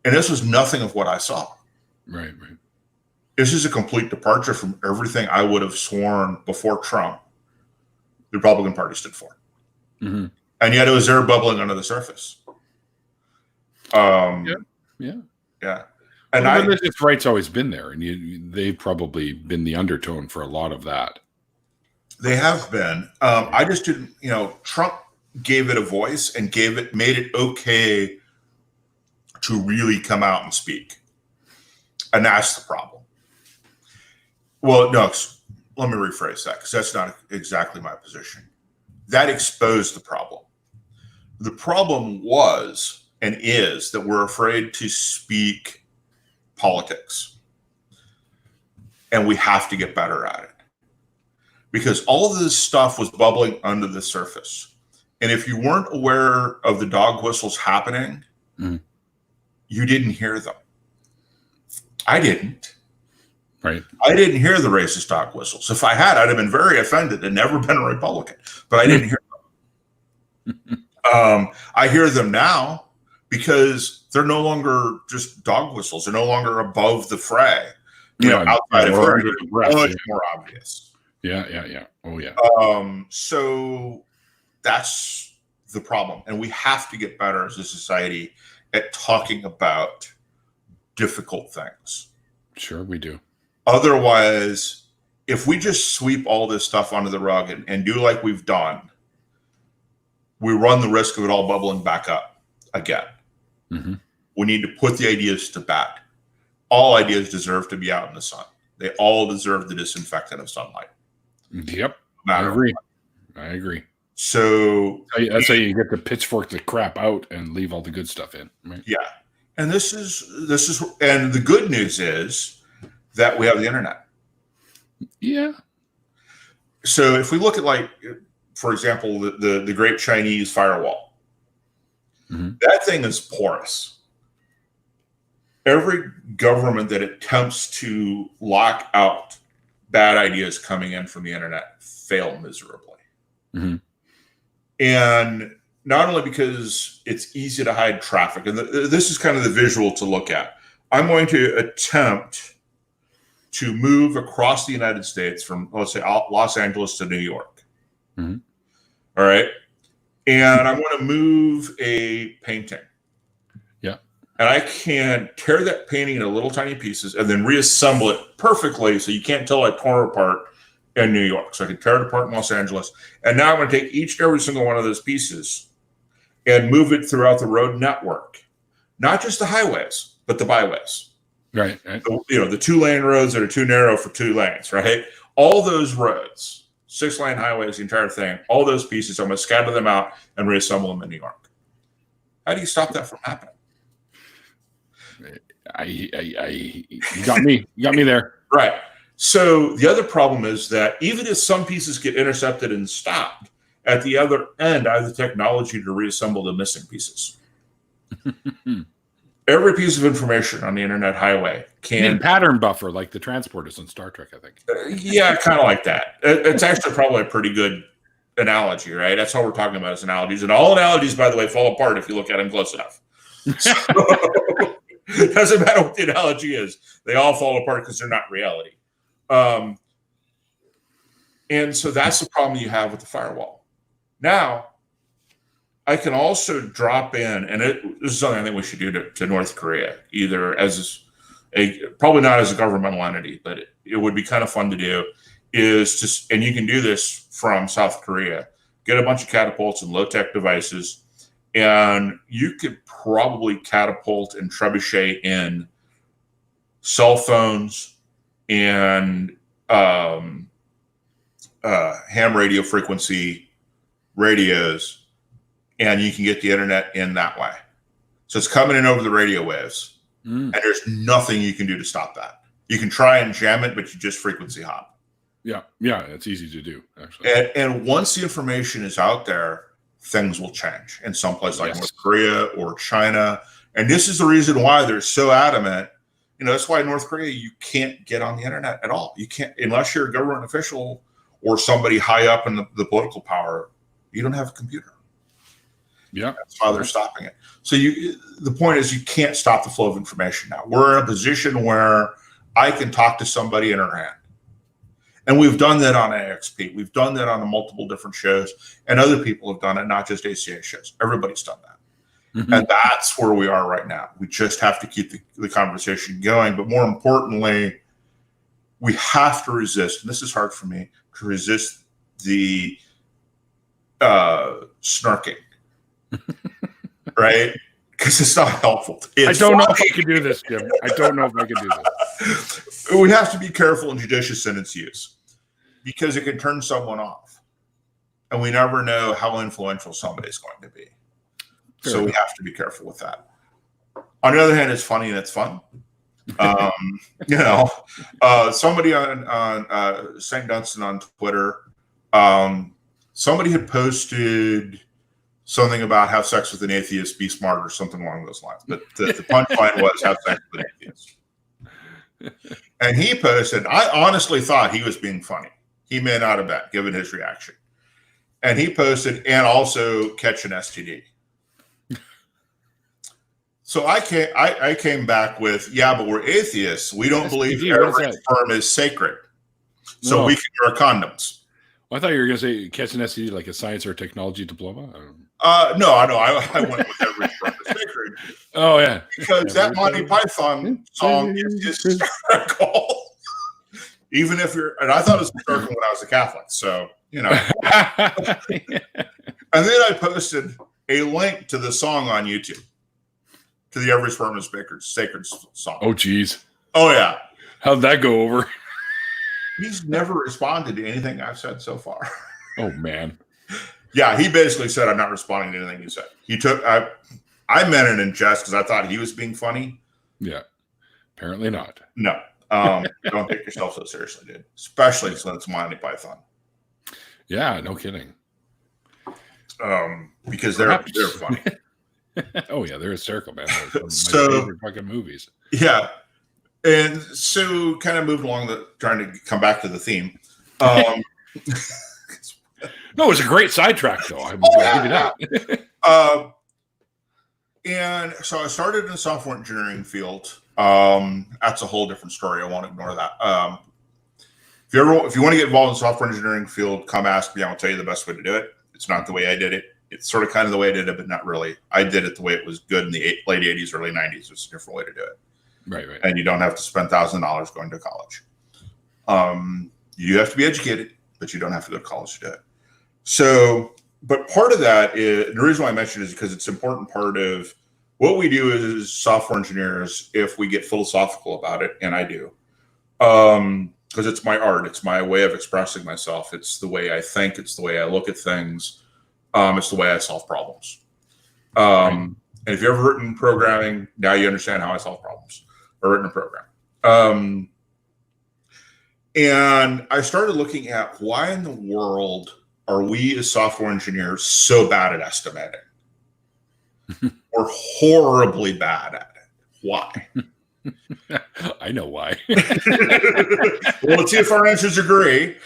and this was nothing of what I saw. Right. This is a complete departure from everything I would have sworn before Trump the Republican Party stood for. And yet it was there bubbling under the surface. Yeah. And religious right's always been there, and they've probably been the undertone for a lot of that. They have been. I just didn't, Trump gave it a voice and made it okay to really come out and speak. And that's the problem. Well, no, let me rephrase that, because that's not exactly my position. That exposed the problem. The problem was and is that we're afraid to speak politics. And we have to get better at it. Because all of this stuff was bubbling under the surface. And if you weren't aware of the dog whistles happening, you didn't hear them. I didn't. Right. I didn't hear the racist dog whistles. If I had, I'd have been very offended and never been a Republican. But I didn't hear them. I hear them now because they're no longer just dog whistles. They're no longer above the fray. Outside of fray, much more obvious. Yeah. Oh, yeah. So that's the problem. And we have to get better as a society at talking about difficult things. Sure, we do. Otherwise, if we just sweep all this stuff under the rug and do like we've done, we run the risk of it all bubbling back up again. We need to put the ideas to bed. All ideas deserve to be out in the sun. They all deserve the disinfectant of sunlight. Yep. I agree. So that's how you get the pitchfork the crap out and leave all the good stuff in. Right? Yeah. And this is, and the good news is that we have the internet. Yeah. So if we look at, for example, the Great Chinese Firewall, that thing is porous. Every government that attempts to lock out bad ideas coming in from the internet fail miserably. And not only because it's easy to hide traffic, and this is kind of the visual to look at. I'm going to attempt to move across the United States from, let's say, Los Angeles to New York. Mm-hmm. All right. And I'm going to move a painting. Yeah. And I can tear that painting into little tiny pieces and then reassemble it perfectly so you can't tell I tore it apart in New York. So I can tear it apart in Los Angeles. And now I'm going to take each and every single one of those pieces and move it throughout the road network. Not just the highways, but the byways. Right. So, the 2-lane roads that are too narrow for 2 lanes, right? All those roads, 6-lane highways, the entire thing, all those pieces, I'm going to scatter them out and reassemble them in New York. How do you stop that from happening? You got me. You got me there. Right. So the other problem is that even if some pieces get intercepted and stopped, at the other end, I have the technology to reassemble the missing pieces. Every piece of information on the internet highway can pattern buffer like the transporters in Star Trek, I think. Yeah, kind of like that. It's actually probably a pretty good analogy, right? That's all we're talking about is analogies. And all analogies, by the way, fall apart if you look at them close enough. So, it doesn't matter what the analogy is. They all fall apart because they're not reality. And so that's the problem you have with the firewall. Now, I can also drop in, and this is something I think we should do to North Korea, either as probably not as a governmental entity, but it would be kind of fun to do, is just, and you can do this from South Korea, get a bunch of catapults and low-tech devices, and you could probably catapult and trebuchet in cell phones and ham radio frequency radios, and you can get the internet in that way. So it's coming in over the radio waves, and there's nothing you can do to stop that. You can try and jam it, but you just frequency hop. Yeah, it's easy to do, actually. And once the information is out there, things will change in some place like North Korea or China. And this is the reason why they're so adamant. That's why North Korea, you can't get on the internet at all. You can't, unless you're a government official or somebody high up in the political power, you don't have a computer. Yeah. That's why they're stopping it. So the point is you can't stop the flow of information now. We're in a position where I can talk to somebody in her hand. And we've done that on AXP. We've done that on multiple different shows, and other people have done it, not just ACA shows. Everybody's done that. Mm-hmm. And that's where we are right now. We just have to keep the conversation going. But more importantly, we have to resist, and this is hard for me, to resist the snarking, right? Because it's not helpful. I don't know if I can do this, Jim. I don't know if I can do this. We have to be careful and judicious in its use, because it can turn someone off. And we never know how influential somebody's going to be. Fair so enough. We have to be careful with that. On the other hand, it's funny and it's fun. Somebody on St. Dunstan on Twitter, somebody had posted something about have sex with an atheist, be smart, or something along those lines. But the punchline was have sex with an atheist. And he posted, I honestly thought he was being funny. He may not have been, given his reaction. And he posted, and also catch an STD. So I came back with, but we're atheists. We don't believe every sperm is sacred. So we can wear condoms. Well, I thought you were going to say catch an STD like a science or technology diploma. No, I went with every sperm is sacred. Oh, yeah. Because that Monty Python song is hysterical. Even if and I thought it was hysterical when I was a Catholic. So, And then I posted a link to the song on YouTube. To the Every Sperm is Sacred song. Oh, geez. Oh, yeah. How'd that go over? He's never responded to anything I've said so far. Oh, man. Yeah, he basically said, I'm not responding to anything you said. I meant it in jest because I thought he was being funny. Yeah. Apparently not. No. Don't take yourself so seriously, dude. Especially since it's Monty Python. Yeah, no kidding. Because they're funny. Oh yeah, they're hysterical, man. They're my favorite fucking movies. Yeah, and so kind of moved along trying to come back to the theme. No, it was a great sidetrack, though. I'll give you that. And so I started in the software engineering field. That's a whole different story. I won't ignore that. If you want to get involved in the software engineering field, come ask me. I'll tell you the best way to do it. It's not the way I did it. It's sort of kind of the way I did it, but not really. I did it the way it was good in the late 80s, early 90s. It's a different way to do it. Right. And you don't have to spend $1,000 going to college. You have to be educated, but you don't have to go to college to do it. So, but part of that is, the reason why I mentioned it is because it's an important part of what we do as software engineers. If we get philosophical about it, and I do, because it's my art, it's my way of expressing myself. It's the way I think. It's the way I look at things. It's the way I solve problems. And if you've ever written programming, now you understand how I solve problems or written a program. And I started looking at why in the world are we as software engineers so bad at estimating? We're horribly bad at it. Why? I know why. Well, let's see if our answers agree.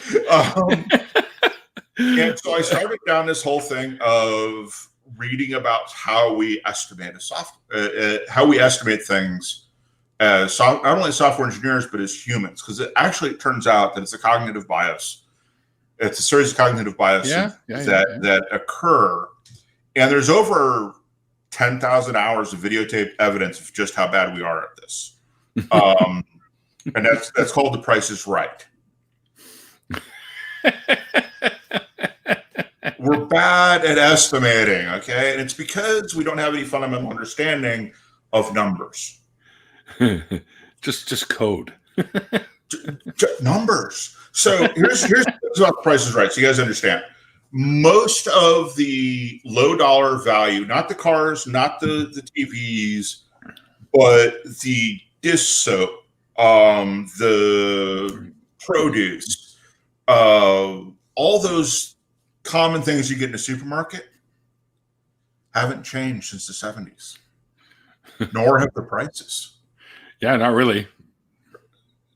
And so I started down this whole thing of reading about how we estimate how we estimate things as not only software engineers, but as humans, because it actually turns out that it's a cognitive bias. It's a series of cognitive biases that occur. And there's over 10,000 hours of videotaped evidence of just how bad we are at this. And that's called The Price is Right. We're bad at estimating, okay? And it's because we don't have any fundamental understanding of numbers. just code. Numbers. So here's about The Price is Right, so you guys understand. Most of the low dollar value, not the cars, not the TVs, but the dish soap, the produce, all those common things you get in a supermarket haven't changed since the 70s, nor have the prices. Yeah, not really.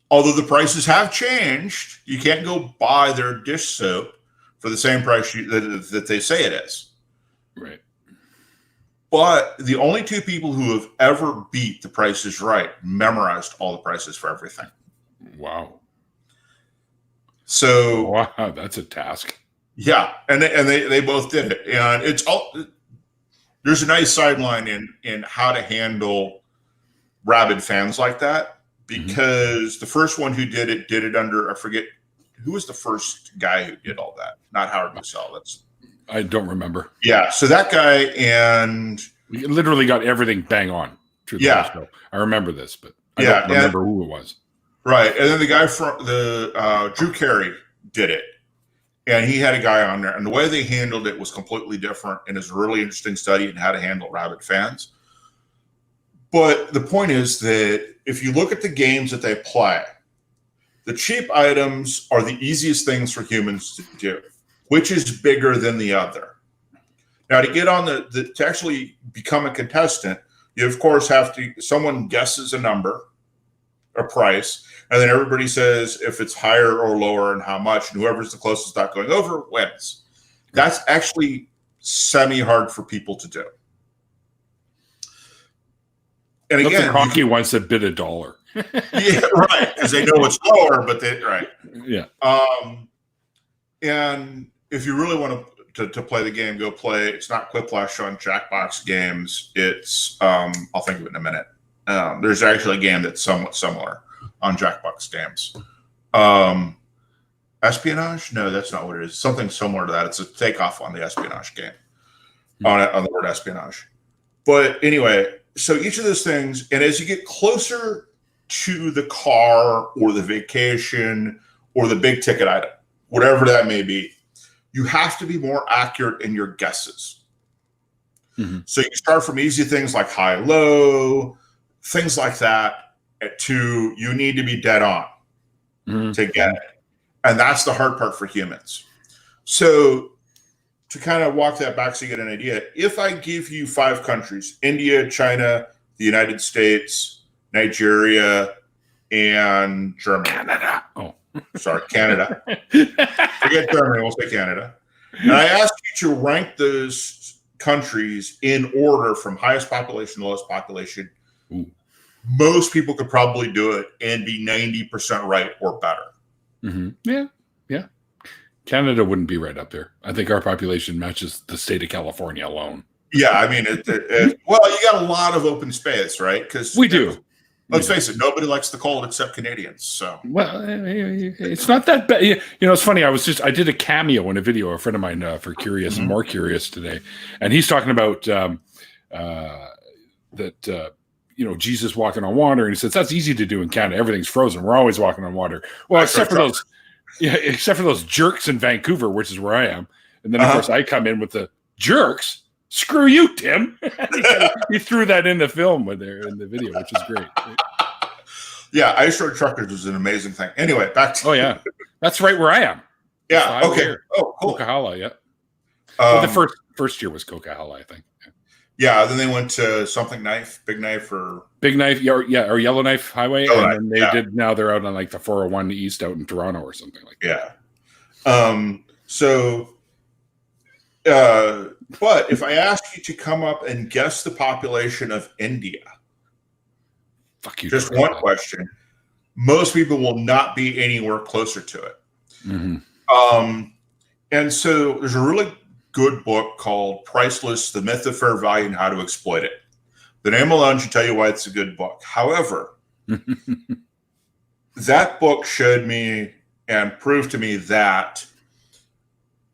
Although the prices have changed, you can't go buy their dish soap for the same price that they say it is. Right. But the only two people who have ever beat The Price is Right memorized all the prices for everything. Wow. So wow, that's a task. Yeah, and they both did it, and it's all. There's a nice sideline in how to handle rabid fans like that, because the first one who did it under, I forget who was the first guy who did all that. Not Howard Cosell. I don't remember. Yeah, so that guy, and we literally got everything bang on. Show. I remember this, but I don't remember who it was. Right, and then the guy from the Drew Carey did it. And he had a guy on there, and the way they handled it was completely different, and it's a really interesting study in how to handle rabid fans. But the point is that if you look at the games that they play, the cheap items are the easiest things for humans to do. Which is bigger than the other? Now, to get on to actually become a contestant, you of course have to, someone guesses a number, a price, and then everybody says if it's higher or lower and how much, and whoever's the closest not going over wins. That's actually semi-hard for people to do. And again, the cocky ones that bid $1. Yeah, right, because they know it's lower, but right. Yeah. And if you really want to play the game, go play. It's not Quiplash on Jackbox Games. It's I'll think of it in a minute. There's actually a game that's somewhat similar on Jackbox Games. Espionage? No, that's not what it is. Something similar to that. It's a takeoff on the espionage game, on the word espionage. But anyway, so each of those things, and as you get closer to the car or the vacation or the big ticket item, whatever that may be, you have to be more accurate in your guesses. So you start from easy things like high, low, things like that, to you need to be dead on to get it. And that's the hard part for humans. So to kind of walk that back so you get an idea, if I give you 5 countries, India, China, the United States, Nigeria, and Germany. Canada. Oh, sorry, Canada. Forget Germany, we'll say Canada. And I ask you to rank those countries in order from highest population to lowest population. Ooh. Most people could probably do it and be 90% right or better. Mm-hmm. Yeah. Canada wouldn't be right up there. I think our population matches the state of California alone. Yeah, I mean, well, you got a lot of open space, right? Because we do. Let's face it, nobody likes the cold except Canadians. So, well, it's not that bad. You know, it's funny. I did a cameo in a video. A friend of mine for Curious and More Curious today, and he's talking about that. Jesus walking on water, and he says that's easy to do in Canada. Everything's frozen. We're always walking on water. Well, except for those jerks in Vancouver, which is where I am. And then of course I come in with the jerks. Screw you, Tim. He threw that in the film in the video, which is great. Yeah, ice road truckers was an amazing thing. Anyway, back to that's right where I am. Yeah, okay. Oh, cool. Coquihalla, yeah. Well, the first year was Coquihalla, I think. Yeah, then they went to something knife, big knife, or or Yellowknife Highway, and then now they're out on like the 401 East out in Toronto or something like that. Yeah. But if I ask you to come up and guess the population of India, fuck you. Just one question. Most people will not be anywhere closer to it. Mm-hmm. And so there's a really good book called Priceless: The Myth of Fair Value and How to Exploit It. The name alone should tell you why it's a good book. However, that book showed me and proved to me that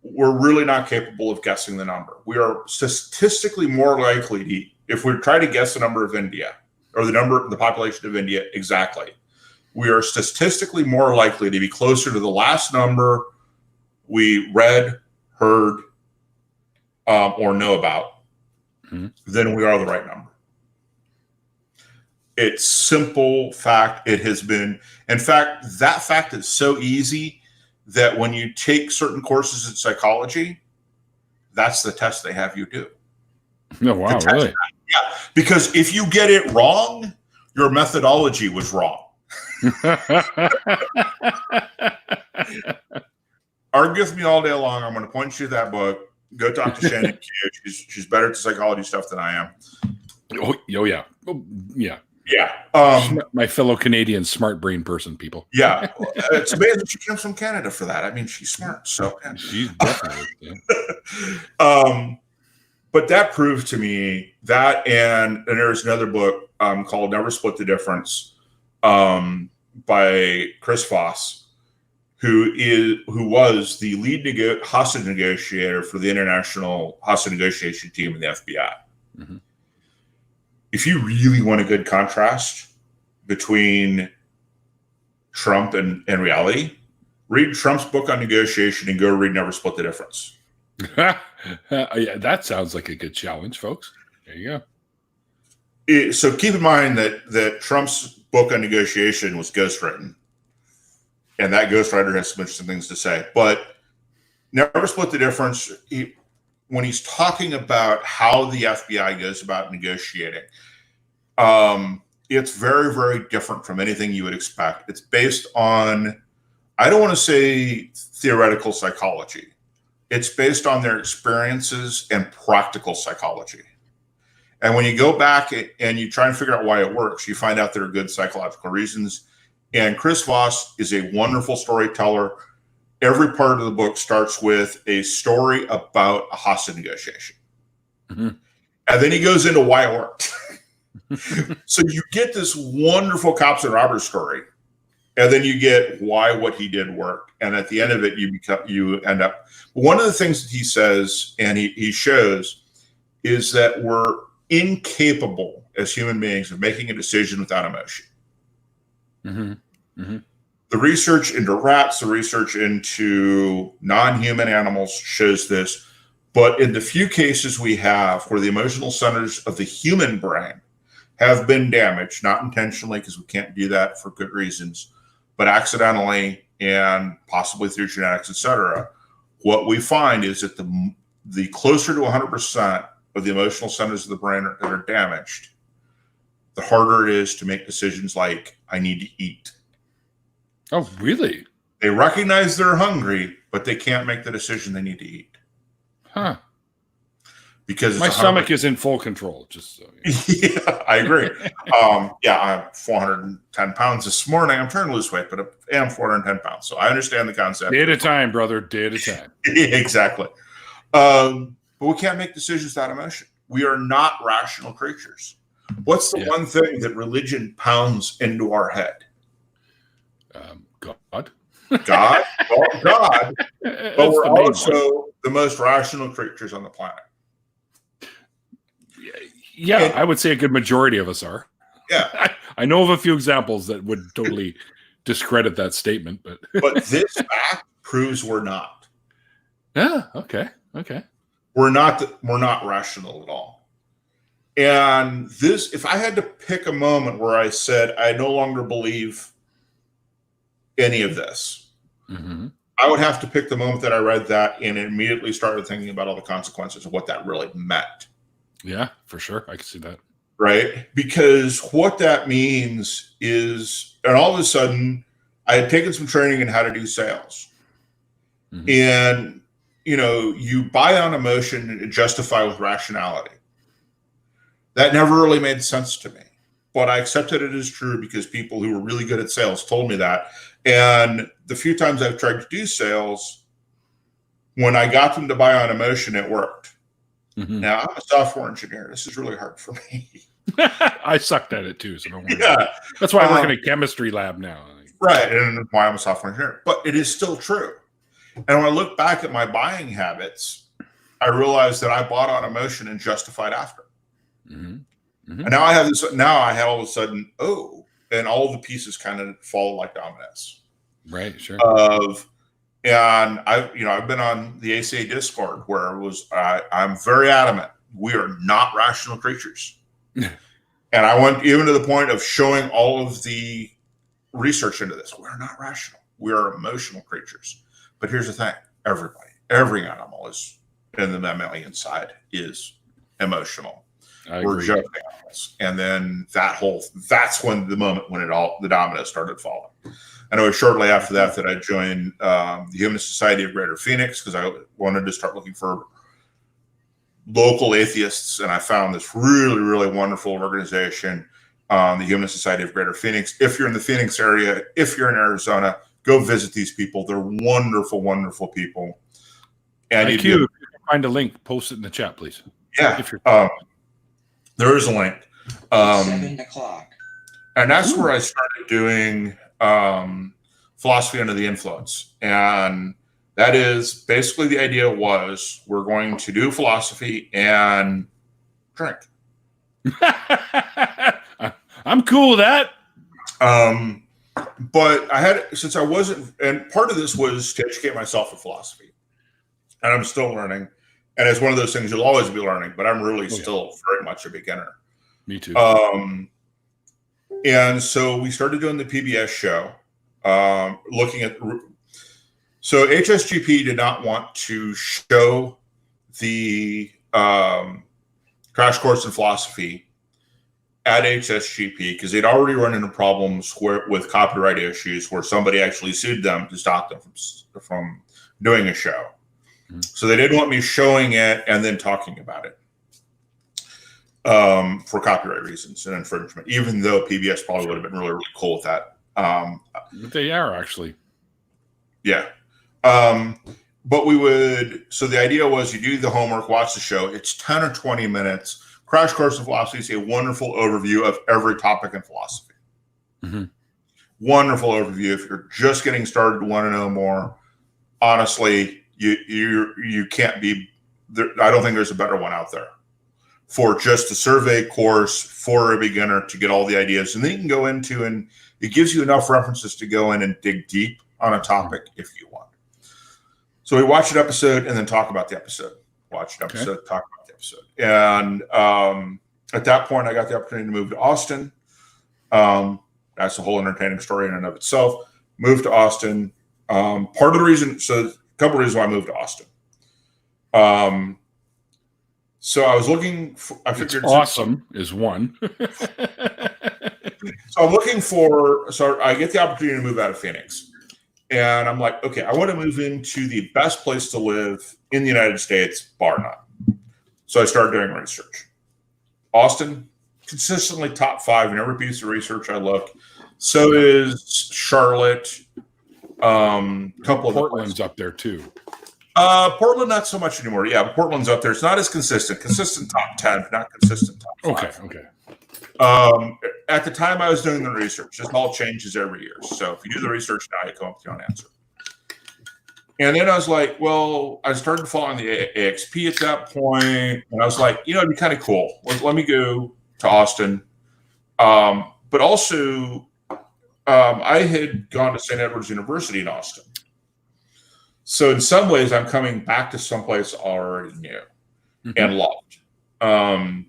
we're really not capable of guessing the number. We are statistically more likely to, if we try to guess the number of India or the population of India exactly, we are statistically more likely to be closer to the last number we read, heard, or know about than we are the right number. It's simple fact. It has been, in fact, that fact is so easy that when you take certain courses in psychology, that's the test they have you do. Oh, wow, really? Yeah, because if you get it wrong, your methodology was wrong. Argue with me all day long. I'm going to point you to that book. Go talk to Shannon Q. She's better at psychology stuff than I am. Oh yeah. Oh, yeah. Yeah. My fellow Canadian smart brain person, people. Yeah. It's amazing she comes from Canada for that. I mean, she's smart. So yeah. She's definitely. Yeah. But that proved to me that, and there's another book called Never Split the Difference by Chris Voss, who was the lead hostage negotiator for the International Hostage Negotiation Team in the FBI. Mm-hmm. If you really want a good contrast between Trump and reality, read Trump's book on negotiation and go read Never Split the Difference. Yeah, that sounds like a good challenge, folks. There you go. So keep in mind that Trump's book on negotiation was ghostwritten, and that ghostwriter has some interesting things to say. But Never Split the Difference, when he's talking about how the FBI goes about negotiating, it's very, very different from anything you would expect. It's based on, I don't want to say theoretical psychology. It's based on their experiences and practical psychology. And when you go back and you try and figure out why it works, you find out there are good psychological reasons. And Chris Voss is a wonderful storyteller. Every part of the book starts with a story about a hostage negotiation. Mm-hmm. And then he goes into why it worked. So you get this wonderful cops and robbers story. And then you get why what he did worked. And at the end of it, you end up. One of the things that he says and he shows is that we're incapable as human beings of making a decision without emotion. Mm-hmm. Mm-hmm. The research into rats, the research into non-human animals shows this. But in the few cases we have where the emotional centers of the human brain have been damaged, not intentionally, because we can't do that for good reasons, but accidentally and possibly through genetics, et cetera, what we find is that the closer to 100% of the emotional centers of the brain that are damaged, the harder it is to make decisions like, I need to eat. Oh, really? They recognize they're hungry, but they can't make the decision they need to eat. Huh. Because my stomach is in full control. Just so yeah, I agree. I'm 410 pounds this morning. I'm trying to lose weight, but I am 410 pounds. So I understand the concept. Day at a time, brother. Day at a time. Exactly. But we can't make decisions without emotion. We are not rational creatures. What's the one thing that religion pounds into our head? God. God. Well, God. But we're also the most rational creatures on the planet. Yeah, and I would say a good majority of us are. Yeah. I know of a few examples that would totally discredit that statement, but this fact proves we're not. Yeah, okay. We're not rational at all. And this, if I had to pick a moment where I said I no longer believe any of this, I would have to pick the moment that I read that and immediately started thinking about all the consequences of what that really meant. Yeah, for sure. I can see that. Right? Because what that means is, and all of a sudden, I had taken some training in how to do sales. And, you buy on emotion and justify with rationality. That never really made sense to me. But I accepted it as true because people who were really good at sales told me that. And the few times I've tried to do sales, when I got them to buy on emotion, it worked. Now, I'm a software engineer. This is really hard for me. I sucked at it too, so don't worry. Yeah. That's why I work in a chemistry lab now. Right, and why I'm a software engineer. But it is still true. And when I look back at my buying habits, I realized that I bought on emotion and justified after. And now I have this. Now I have all of a sudden, and all the pieces kind of fall like dominoes. Right. Sure. And I've been on the ACA Discord where I'm very adamant. We are not rational creatures. And I went even to the point of showing all of the research into this. We're not rational. We are emotional creatures. But here's the thing. Every animal is in the mammalian side is emotional. We're just animals. And then that's when the moment when the dominoes started falling. And it was shortly after that I joined the Humanist Society of Greater Phoenix because I wanted to start looking for local atheists. And I found this really, really wonderful organization, the Humanist Society of Greater Phoenix. If you're in the Phoenix area, if you're in Arizona, go visit these people. They're wonderful, wonderful people. And if you find a link, post it in the chat, please. Yeah. There is a link. 7 o'clock. And that's where I started doing philosophy under the influence. And that is basically the idea was we're going to do philosophy and drink. I'm cool with that. But since I wasn't, and part of this was to educate myself in philosophy. And I'm still learning. And it's one of those things you'll always be learning, but I'm really still very much a beginner. Me too. And so we started doing the PBS show, looking at. So HSGP did not want to show the crash course in philosophy at HSGP because they'd already run into problems with copyright issues where somebody actually sued them to stop them from doing a show. So they didn't want me showing it and then talking about it for copyright reasons and infringement, even though PBS probably would have been really, really cool with that. They are actually. Yeah. But we would, so the idea was you do the homework, watch the show. It's 10 or 20 minutes. Crash Course in Philosophy is a wonderful overview of every topic in philosophy. Wonderful overview. If you're just getting started, want to know more, honestly, you can't be there. I don't think there's a better one out there for just a survey course for a beginner to get all the ideas. And then you can go into, and it gives you enough references to go in and dig deep on a topic if you want. So we watch an episode and then talk about the episode. Watch an episode, talk about the episode. And at that point, I got the opportunity to move to Austin. That's a whole entertaining story in and of itself. Moved to Austin. Part of the reason, a couple of reasons why I moved to Austin. So I was looking for, I figured awesome is one. So I'm looking for, so I get the opportunity to move out of Phoenix. And I'm like, okay, I want to move into the best place to live in the United States, bar none. So I started doing research. Austin, consistently top 5 in every piece of research I look. So is Charlotte. Couple of Portland's up there too. Portland, not so much anymore. Yeah, Portland's up there. It's not as consistent. Consistent top 10, but not consistent top 5. Okay. At the time I was doing the research, this all changes every year. So if you do the research now, you come up with your own answer. And then I was like, well, I started following the AXP at that point, and I was like, it'd be kind of cool. Let me go to Austin. But also, I had gone to St. Edward's University in Austin. So in some ways, I'm coming back to someplace I already knew and loved. And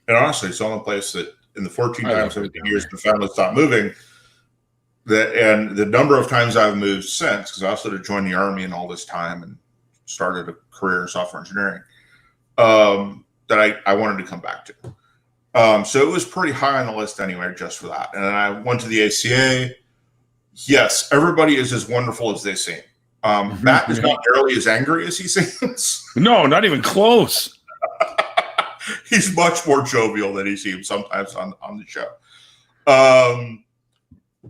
honestly, it's the only place that in the 14 times, 17 years the family stopped moving, and the number of times I've moved since, because I also had to join the Army in all this time and started a career in software engineering, that I wanted to come back to. So it was pretty high on the list anyway, just for that. And then I went to the ACA. Yes, everybody is as wonderful as they seem. Matt is not nearly as angry as he seems. No, not even close. He's much more jovial than he seems sometimes on the show.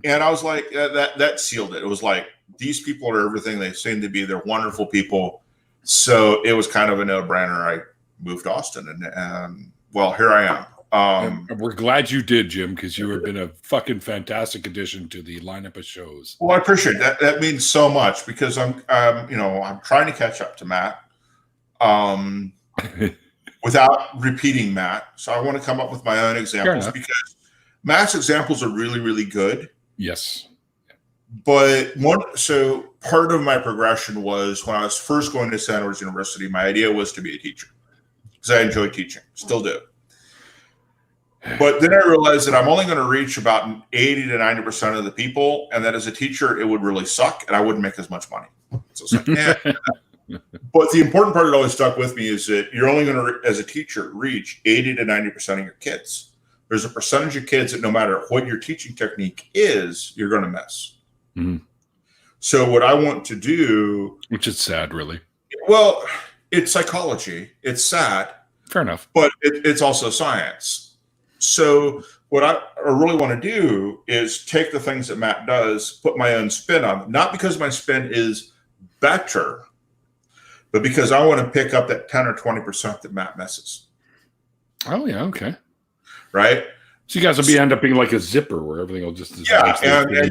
And I was like, that sealed it. It was like, these people are everything they seem to be. They're wonderful people. So it was kind of a no-brainer. I moved to Austin, and well, here I am. We're glad you did, Jim, because you have been a fucking fantastic addition to the lineup of shows. Well, I appreciate that. That means so much, because I'm trying to catch up to Matt, without repeating Matt. So I want to come up with my own examples, because Matt's examples are really, really good. Yes. But so part of my progression was, when I was first going to St. Edward's University, my idea was to be a teacher, because I enjoy teaching, still do. But then I realized that I'm only going to reach about 80 to 90% of the people, and that as a teacher, it would really suck, and I wouldn't make as much money. So it's like, But the important part that always stuck with me is that you're only going to, as a teacher, reach 80 to 90% of your kids. There's a percentage of kids that no matter what your teaching technique is, you're going to miss. Mm-hmm. So what I want to do... Which is sad, really. Well, it's psychology. It's sad. Fair enough. But it's also science. So what I really want to do is take the things that Matt does, put my own spin on it. Not because my spin is better, but because I want to pick up that 10 or 20% that Matt misses. Oh, yeah. Okay. Right? So you guys will end up being like a zipper where everything will just... and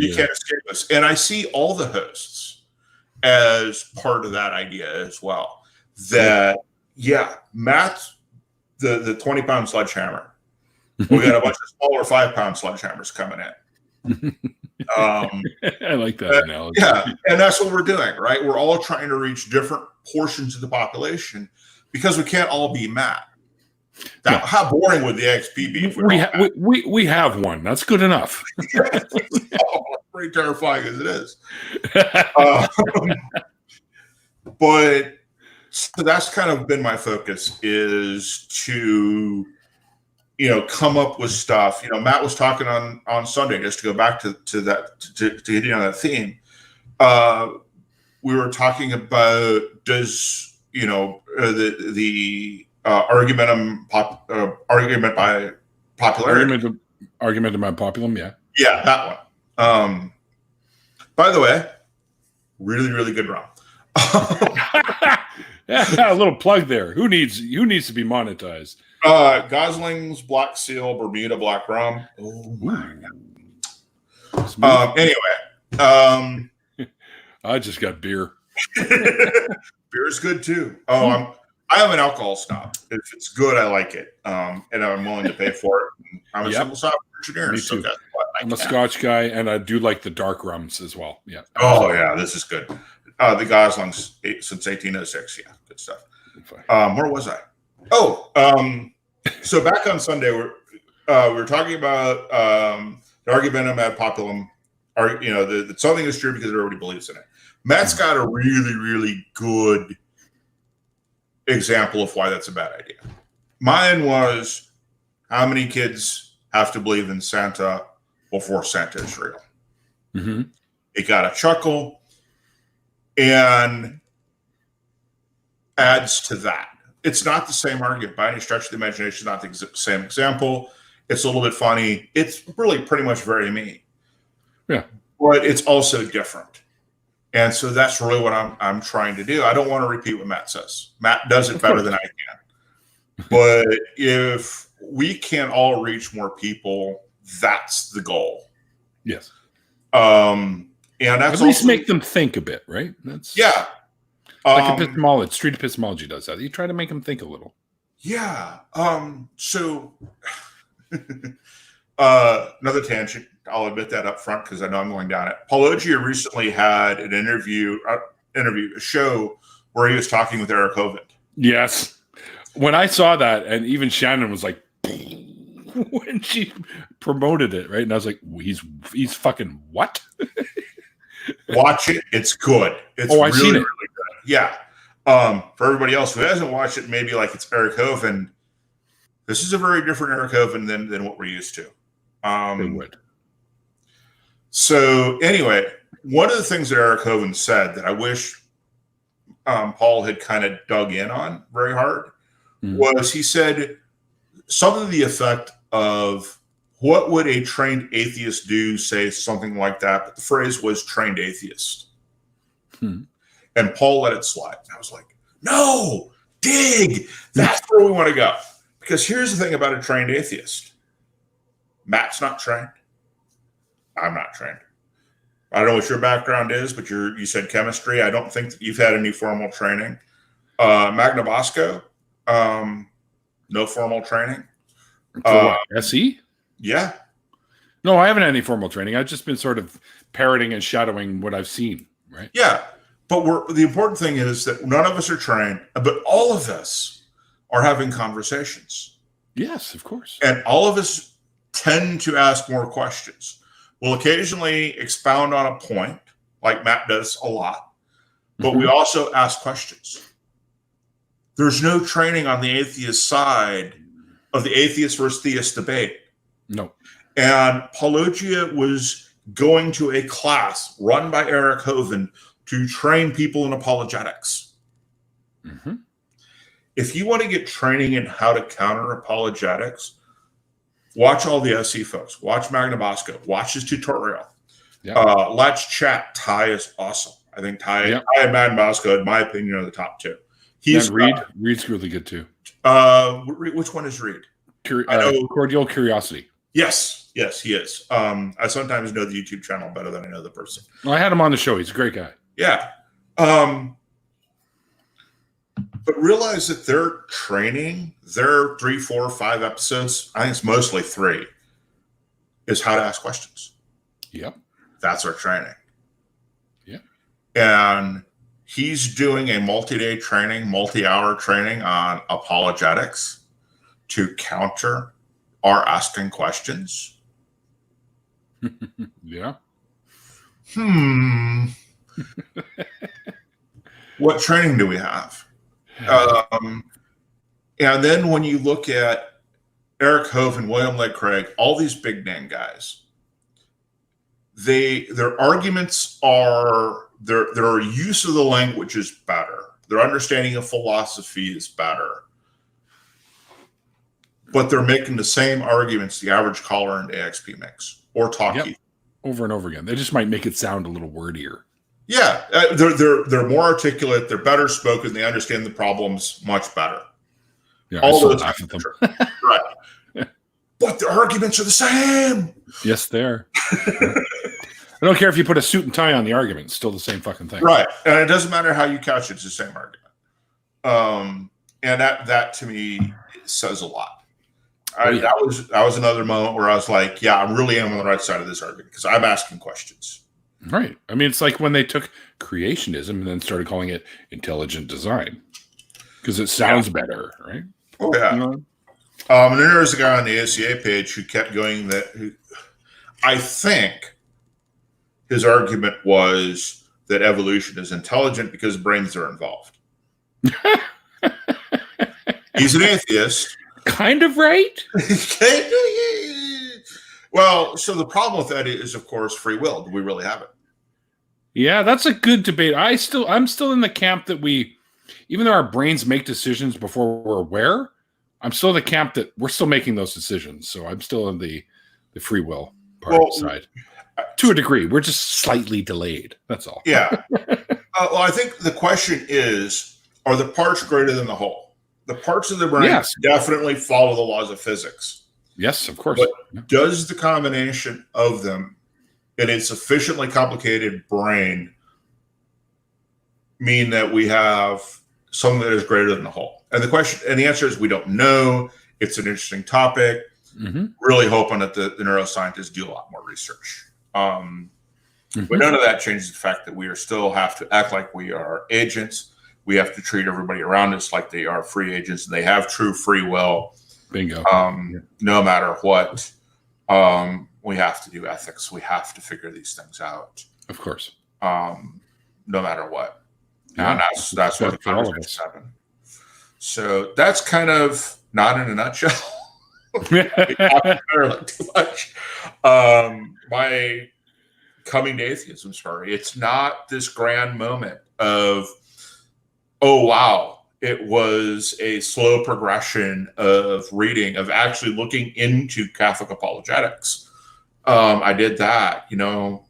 you can't escape this. And I see all the hosts as part of that idea as well. That, Matt's the 20-pound sledgehammer. We got a bunch of smaller 5-pound sledgehammers coming in. I like that analogy. Yeah, and that's what we're doing, right? We're all trying to reach different portions of the population, because we can't all be Matt. How boring would the XP be? We have one. That's good enough. Pretty terrifying as it is. But so that's kind of been my focus, is to come up with stuff. Matt was talking on Sunday, just to go back to that, to hitting on that theme. We were talking about, does the argument by popularity. Argument by populum, yeah. Yeah, that one. By the way, really, really good rum. Yeah, a little plug there. Who needs to be monetized? Gosling's Black Seal Bermuda Black Rum. Oh my god. Anyway, I just got beer. Beer is good too. I am an alcohol snob. If it's good, I like it, and I'm willing to pay for it. I'm a simple software engineer. Me too. I'm a Scotch guy, and I do like the dark rums as well. Yeah. Oh yeah, this is good. The Gosling's since 1806. Yeah, good stuff. Where was I? So back on Sunday, we were talking about the argumentum ad populum. That something is true because everybody believes in it. Matt's got a really, really good example of why that's a bad idea. Mine was, how many kids have to believe in Santa before Santa is real? Mm-hmm. It got a chuckle and adds to that. It's not the same argument by any stretch of the imagination, not the same example. It's a little bit funny. It's really pretty much very me. Yeah. But it's also different. And so that's really what I'm trying to do. I don't want to repeat what Matt says. Matt does it better than I can. But if we can all reach more people, that's the goal. Yes. And that's at least also, make them think a bit, right? That's yeah. like epistemology. Street epistemology does that. You try to make them think a little. Yeah. So another tangent. I'll admit that up front because I know I'm going down it. Paulogia recently had an a show where he was talking with Eric Hovind. Yes. When I saw that, and even Shannon was like, when she promoted it, right? And I was like, he's fucking what? Watch it. It's good. It's I've seen it. Really good. Yeah. For everybody else who hasn't watched it, maybe like it's Eric Hovind. This is a very different Eric Hovind than what we're used to. They would. So anyway, one of the things that Eric Hovind said that I wish Paul had kind of dug in on very hard was he said something to the effect of, what would a trained atheist do? Say something like that. But the phrase was trained atheist. And Paul let it slide. And I was like, no, dig. That's where we want to go. Because here's the thing about a trained atheist. Matt's not trained. I'm not trained. I don't know what your background is, but you said chemistry. I don't think that you've had any formal training. Magna Bosco, no formal training. SE? Yeah. No, I haven't had any formal training. I've just been sort of parroting and shadowing what I've seen, right? Yeah. But the important thing is that none of us are trained, but all of us are having conversations. Yes, of course. And all of us tend to ask more questions. We'll occasionally expound on a point, like Matt does a lot, but we also ask questions. There's no training on the atheist side of the atheist versus theist debate. No. And Paulogia was going to a class run by Eric Hovind to train people in apologetics. If you want to get training in how to counter apologetics, watch all the SE folks. Watch Magna Bosco. Watch his tutorial. Yep. Let's chat. Ty is awesome. I think Ty and Magna Bosco, in my opinion, are the top two. Reed's really good too. Which one is Reed? Cordial Curiosity. Yes, he is. I sometimes know the YouTube channel better than I know the person. Well, I had him on the show. He's a great guy. Yeah. But realize that their training, their 3, 4, 5 episodes, I think it's mostly 3, is how to ask questions. Yep. That's our training. Yeah. And he's doing a multi-day training, multi-hour training on apologetics to counter our asking questions. Yeah. What training do we have? And then when you look at Eric Hovind, William Lake Craig, all these big name guys, their arguments are, their use of the language is better. Their understanding of philosophy is better. But they're making the same arguments the average caller in AXP makes, or talkie. Over and over again. They just might make it sound a little wordier. Yeah, they're more articulate. They're better spoken. They understand the problems much better. Yeah, all I those laugh at them. Right. But the arguments are the same. Yes, they are. I don't care if you put a suit and tie on the argument. It's still the same fucking thing. Right. And it doesn't matter how you couch it. It's the same argument. And that to me says a lot. That was another moment where I was like, yeah, I really am on the right side of this argument because I'm asking questions. Right. I mean, it's like when they took creationism and then started calling it intelligent design because it sounds better, right? Oh, yeah. And then there was a guy on the ACA page who kept going I think his argument was that evolution is intelligent because brains are involved. He's an atheist. Kind of right. Well, so the problem with that is, of course, free will. Do we really have it? Yeah, that's a good debate. I'm still in the camp that even though our brains make decisions before we're aware, I'm still in the camp that we're still making those decisions. So I'm still in the free will side. To a degree, we're just slightly delayed. That's all. Yeah. Well, I think the question is, are the parts greater than the whole? The parts of the brain definitely follow the laws of physics. Yes, of course. But does the combination of them in a sufficiently complicated brain mean that we have something that is greater than the whole? And the answer is we don't know. It's an interesting topic. Mm-hmm. Really hoping that the neuroscientists do a lot more research. But none of that changes the fact that we still have to act like we are agents. We have to treat everybody around us like they are free agents and they have true free will. Bingo. No matter what, we have to do ethics. We have to figure these things out. Of course. No matter what. And that's what the conversations happen. So that's kind of not in a nutshell. Too much. My coming to atheism story. It's not this grand moment of, oh, wow, it was a slow progression of reading, of actually looking into Catholic apologetics. I did that,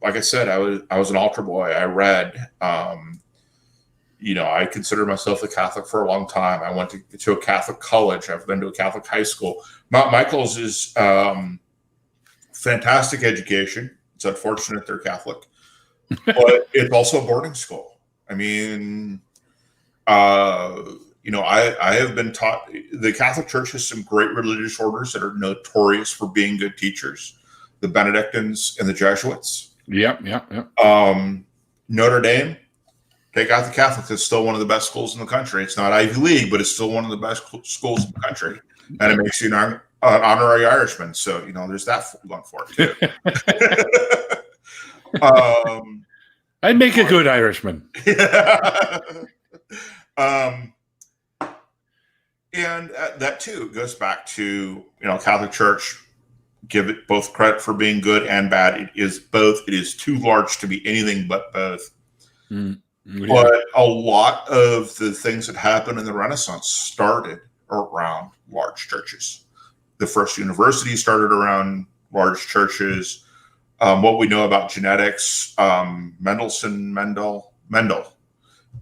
like I said, I was an altar boy. I read, I considered myself a Catholic for a long time. I went to a Catholic college. I've been to a Catholic high school. Mount Michael's is fantastic education. It's unfortunate they're Catholic, but it's also a boarding school. I mean, I have been taught the Catholic Church has some great religious orders that are notorious for being good teachers. The Benedictines and the Jesuits. Yep. Notre Dame, take out the Catholics. It's still one of the best schools in the country. It's not Ivy League, but it's still one of the best schools in the country. And it makes you an honorary Irishman. So, there's that going for it, too. I'd make a good Irishman. And that, too, goes back to, Catholic Church. Give it both credit for being good and bad. It is both. It is too large to be anything but both. Yeah. But a lot of the things that happened in the Renaissance started around large churches. The first university started around large churches. What we know about genetics, Mendel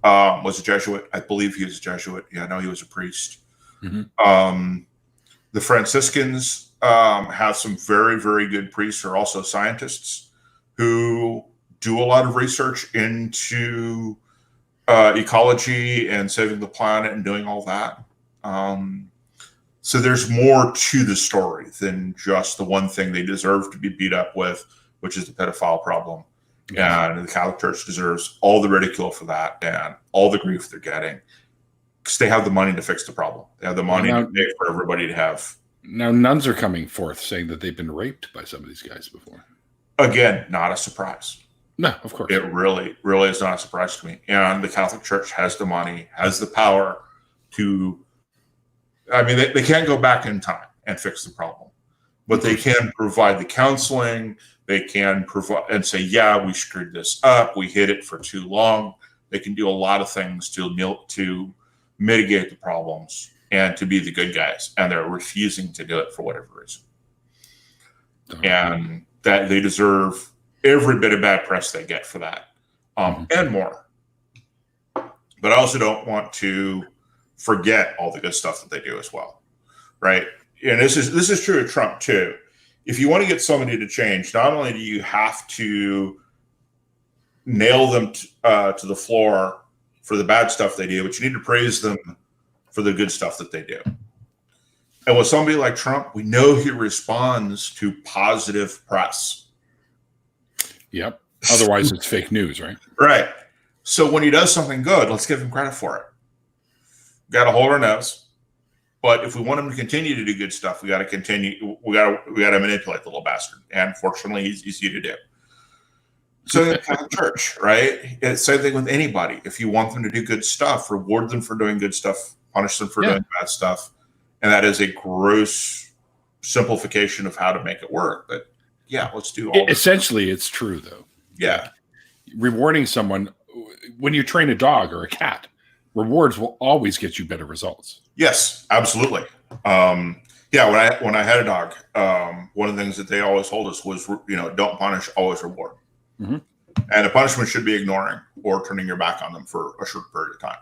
was a Jesuit. I believe he was a Jesuit. Yeah, I know he was a priest. Mm-hmm. The Franciscans have some very, very good priests who are also scientists who do a lot of research into ecology and saving the planet and doing all that. So there's more to the story than just the one thing they deserve to be beat up with, which is the pedophile problem. Yeah. And the Catholic Church deserves all the ridicule for that and all the grief they're getting because they have the money to fix the problem. They have the money to pay for everybody to have. Now, nuns are coming forth saying that they've been raped by some of these guys before. Again, not a surprise. No, of course. It really, really is not a surprise to me. And the Catholic Church has the money, has the power to, they can't go back in time and fix the problem, but they can provide the counseling. They can provide and say, yeah, we screwed this up. We hid it for too long. They can do a lot of things to mitigate the problems and to be the good guys. And they're refusing to do it for whatever reason. And that they deserve every bit of bad press they get for that, and more. But I also don't want to forget all the good stuff that they do as well, right? And this is true of Trump too. If you want to get somebody to change, not only do you have to nail them to the floor for the bad stuff they do, but you need to praise them for the good stuff that they do. And with somebody like Trump, we know he responds to positive press. Yep. Otherwise, it's fake news, right? Right. So when he does something good, let's give him credit for it. Got to hold our nose. But if we want him to continue to do good stuff, we got to continue. We got to manipulate the little bastard. And fortunately, he's easy to do. So in the Catholic Church, right? It's the same thing with anybody. If you want them to do good stuff, reward them for doing good stuff, punish them for doing bad stuff. And that is a gross simplification of how to make it work. But yeah, let's do all essentially, it's true, though. Yeah. rewarding someone when you train a dog or a cat, rewards will always get you better results. Yes, absolutely. Yeah, when I had a dog, one of the things that they always told us was, don't punish, always reward. Mm-hmm. And the punishment should be ignoring or turning your back on them for a short period of time.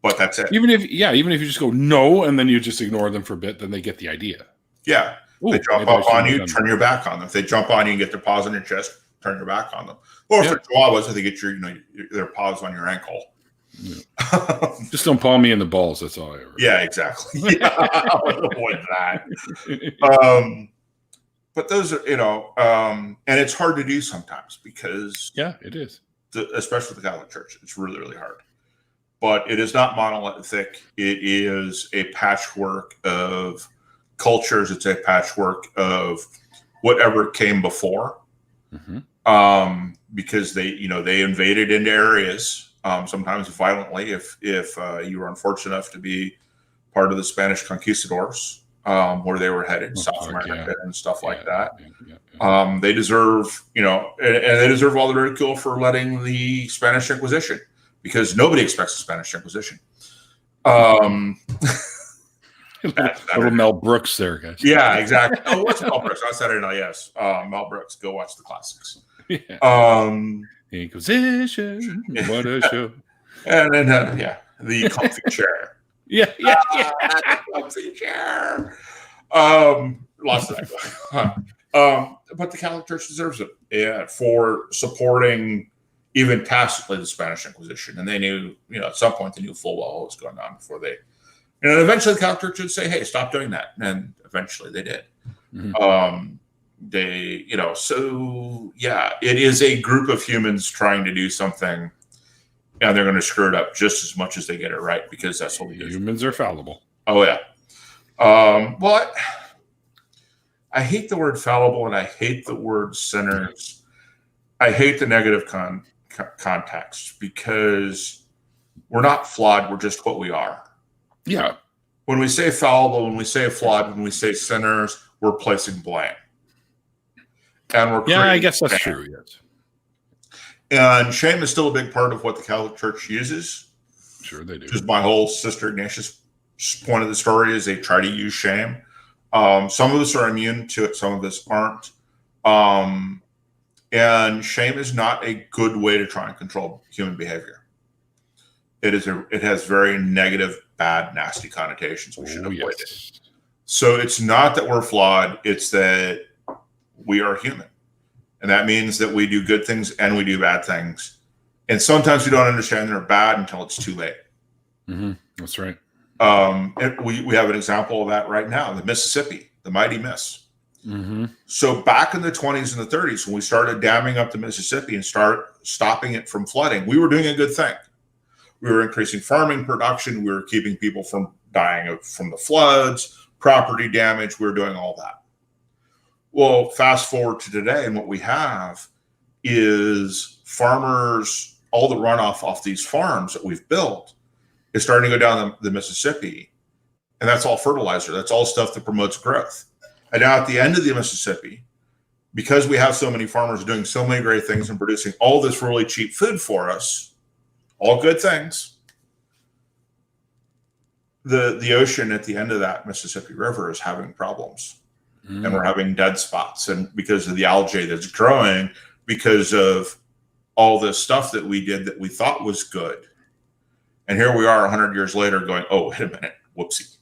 But that's it. Even if you just go no, and then you just ignore them for a bit, then they get the idea. Yeah. Ooh, they jump up on you, turn your back on them. If they jump on you and get their paws on your chest, turn your back on them. Or if they're chihuahuas, if they get their paws on your ankle. Yeah. Just don't paw me in the balls. That's all I ever. Yeah, exactly. Yeah, I would avoid that. But those are, and it's hard to do sometimes because it is, especially the Catholic Church. It's really, really hard. But it is not monolithic. It is a patchwork of cultures. It's a patchwork of whatever came before. Mm-hmm. Because they invaded into areas, sometimes violently. If you were unfortunate enough to be part of the Spanish conquistadors, where they were headed, South America and stuff like that. Yeah. They deserve, and they deserve all the ridicule for letting the Spanish Inquisition. Because nobody expects the Spanish Inquisition. Little Mel Brooks there, guys. Yeah, exactly. Oh, what's Mel Brooks? On Saturday Night, yes. Mel Brooks. Go watch the classics. Yeah. Inquisition. What a show. And then, the comfy chair. Yeah. The comfy chair. Lots of that. But the Catholic Church deserves it for supporting even tacitly the Spanish Inquisition. And they knew, at some point they knew full well what was going on before they, eventually the Catholic Church would say, hey, stop doing that. And eventually they did. Mm-hmm. It is a group of humans trying to do something, and they're going to screw it up just as much as they get it right, because that's what we do. Humans are fallible. Oh, yeah. I hate the word fallible, and I hate the word sinners. I hate the negative context, because we're not flawed. We're just what we are. Yeah. When we say fallible, when we say flawed, when we say sinners, we're placing blame. And we're I guess that's true. Yes. And shame is still a big part of what the Catholic Church uses. Sure, they do. Just my whole Sister Ignatius point of the story is they try to use shame. Some of us are immune to it. Some of us aren't. And shame is not a good way to try and control human behavior. It has very negative, bad, nasty connotations. We should avoid it. So it's not that we're flawed. It's that we are human. And that means that we do good things and we do bad things. And sometimes we don't understand they're bad until it's too late. Mm-hmm. That's right. We have an example of that right now, the Mississippi, the mighty Miss. Mm-hmm. So back in the 20s and the 30s, when we started damming up the Mississippi and stopping it from flooding, we were doing a good thing. We were increasing farming production. We were keeping people from dying from the floods, property damage. We were doing all that. Well, fast forward to today, and what we have is farmers, all the runoff off these farms that we've built is starting to go down the Mississippi. And that's all fertilizer. That's all stuff that promotes growth. And now at the end of the Mississippi, because we have so many farmers doing so many great things and producing all this really cheap food for us, all good things, the ocean at the end of that Mississippi River is having problems. And we're having dead spots, and because of the algae that's growing, because of all this stuff that we did that we thought was good. And here we are 100 years later going, oh, wait a minute, whoopsie.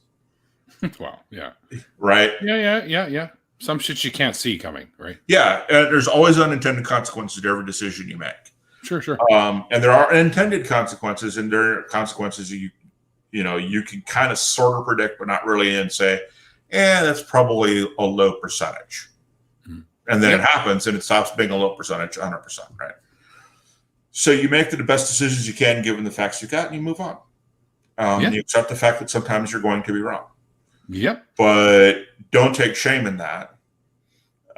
Wow, yeah. Right? Yeah. Some shit you can't see coming, right? Yeah, and there's always unintended consequences to every decision you make. Sure. And there are intended consequences, and there are consequences you can kind of sort of predict, but not really, and say, that's probably a low percentage. Mm-hmm. And then it happens, and it stops being a low percentage, 100%, right? So you make the best decisions you can given the facts you've got, and you move on. You accept the fact that sometimes you're going to be wrong. Yep. But don't take shame in that.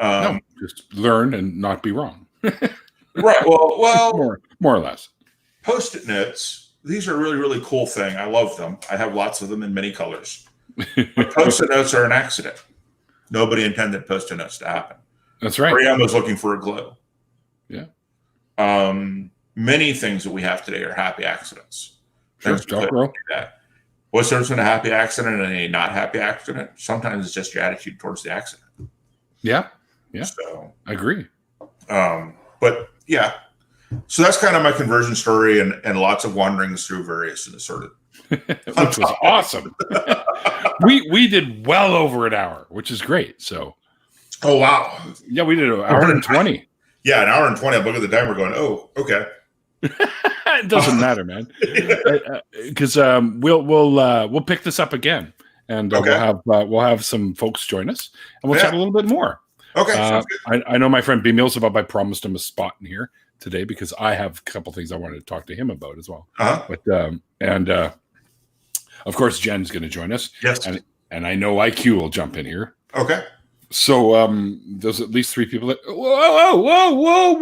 No, just learn and not be wrong. Right. Well, more or less. Post-it notes. These are a really, really cool thing. I love them. I have lots of them in many colors. But Post-it notes are an accident. Nobody intended Post-it notes to happen. That's right. Graham was looking for a glue. Yeah. Many things that we have today are happy accidents. Sure, Things we couldn't do that. What's the difference between a happy accident and a not happy accident? Sometimes it's just your attitude towards the accident. Yeah. So I agree. But yeah, so that's kind of my conversion story, and lots of wanderings through various sort of, which was awesome. we did well over an hour, which is great. So, oh wow, yeah, we did an hour and 20. Yeah, an hour and 20. I'm looking at the timer, going, oh, okay. It doesn't matter, man, because we'll pick this up again, and okay. we'll have some folks join us, and we'll chat a little bit more. Okay, sounds good. I know my friend B. Millsabub. I promised him a spot in here today because I have a couple things I wanted to talk to him about as well. But of course Jen's going to join us. Yes, and I know IQ will jump in here. Okay. So there's at least 3 people that.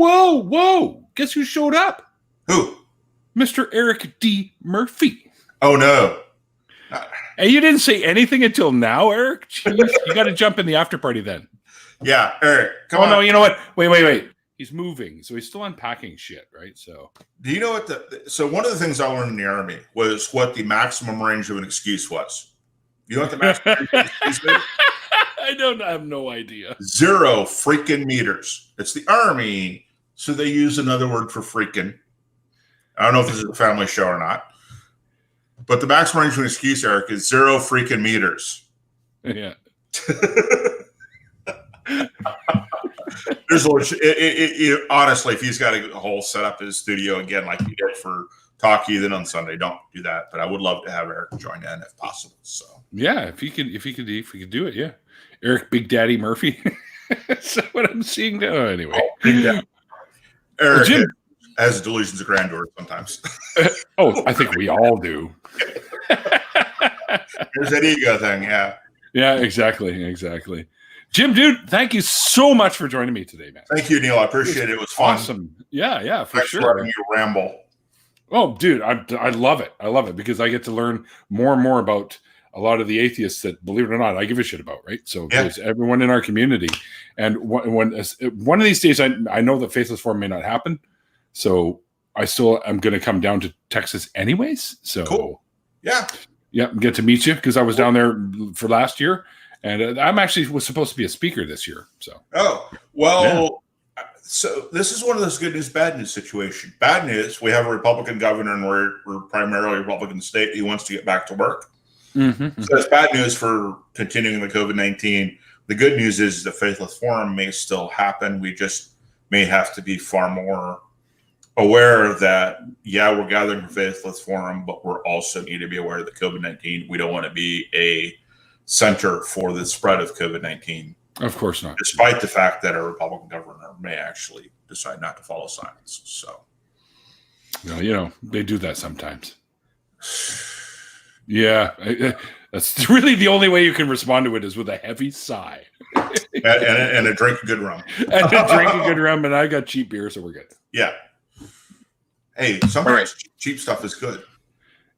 Whoa! Guess who showed up? Who? Mr. Eric D. Murphy. Oh no! And you didn't say anything until now, Eric. Jeez, you got to jump in the after party then. Yeah, Eric. Come on. No, you know what? Wait. He's moving, so he's still unpacking shit, right? So, do you know what so one of the things I learned in the Army was what the maximum range of an excuse was. You know what the maximum range of an excuse is? I have no idea. 0 freaking meters. It's the Army, so they use another word for freaking. I don't know if this is a family show or not, but the maximum range of an excuse, Eric, is 0 freaking meters. Yeah. There's honestly, if he's got a whole set up his studio again, like he did for Talk Heathen on Sunday, don't do that. But I would love to have Eric join in if possible. So yeah, if he could do it, yeah. Eric Big Daddy Murphy. That's what I'm seeing now. Anyway, Eric Jim has delusions of grandeur sometimes. I think we all do. There's that ego thing, yeah. Yeah, exactly. Jim, dude, thank you so much for joining me today, man. Thank you, Neil. I appreciate it. It was fun. Awesome. Yeah, for Thanks sure. For letting you ramble. Oh, dude, I love it. I love it because I get to learn more and more about a lot of the atheists that, believe it or not, I give a shit about, right? So there's everyone in our community. And when one of these days, I know that Faithless Forum may not happen. So I still am going to come down to Texas anyways. So cool. Yeah, get to meet you because I was down there for last year. And I'm actually was supposed to be a speaker this year. So So this is one of those good news, bad news situation. Bad news, we have a Republican governor and we're primarily a Republican state. He wants to get back to work. Mm-hmm. So it's bad news for continuing the COVID-19. The good news is the Faithless Forum may still happen. We just may have to be far more aware that, we're gathering for Faithless Forum, but we're also need to be aware of the COVID-19. We don't want to be a center for the spread of COVID-19. Of course not. Despite the fact that a Republican governor may actually decide not to follow science. So, they do that sometimes. Yeah, that's really the only way you can respond to it is with a heavy sigh. and a drink of good rum. And I got cheap beer, so we're good. Yeah. Hey, sometimes cheap stuff is good.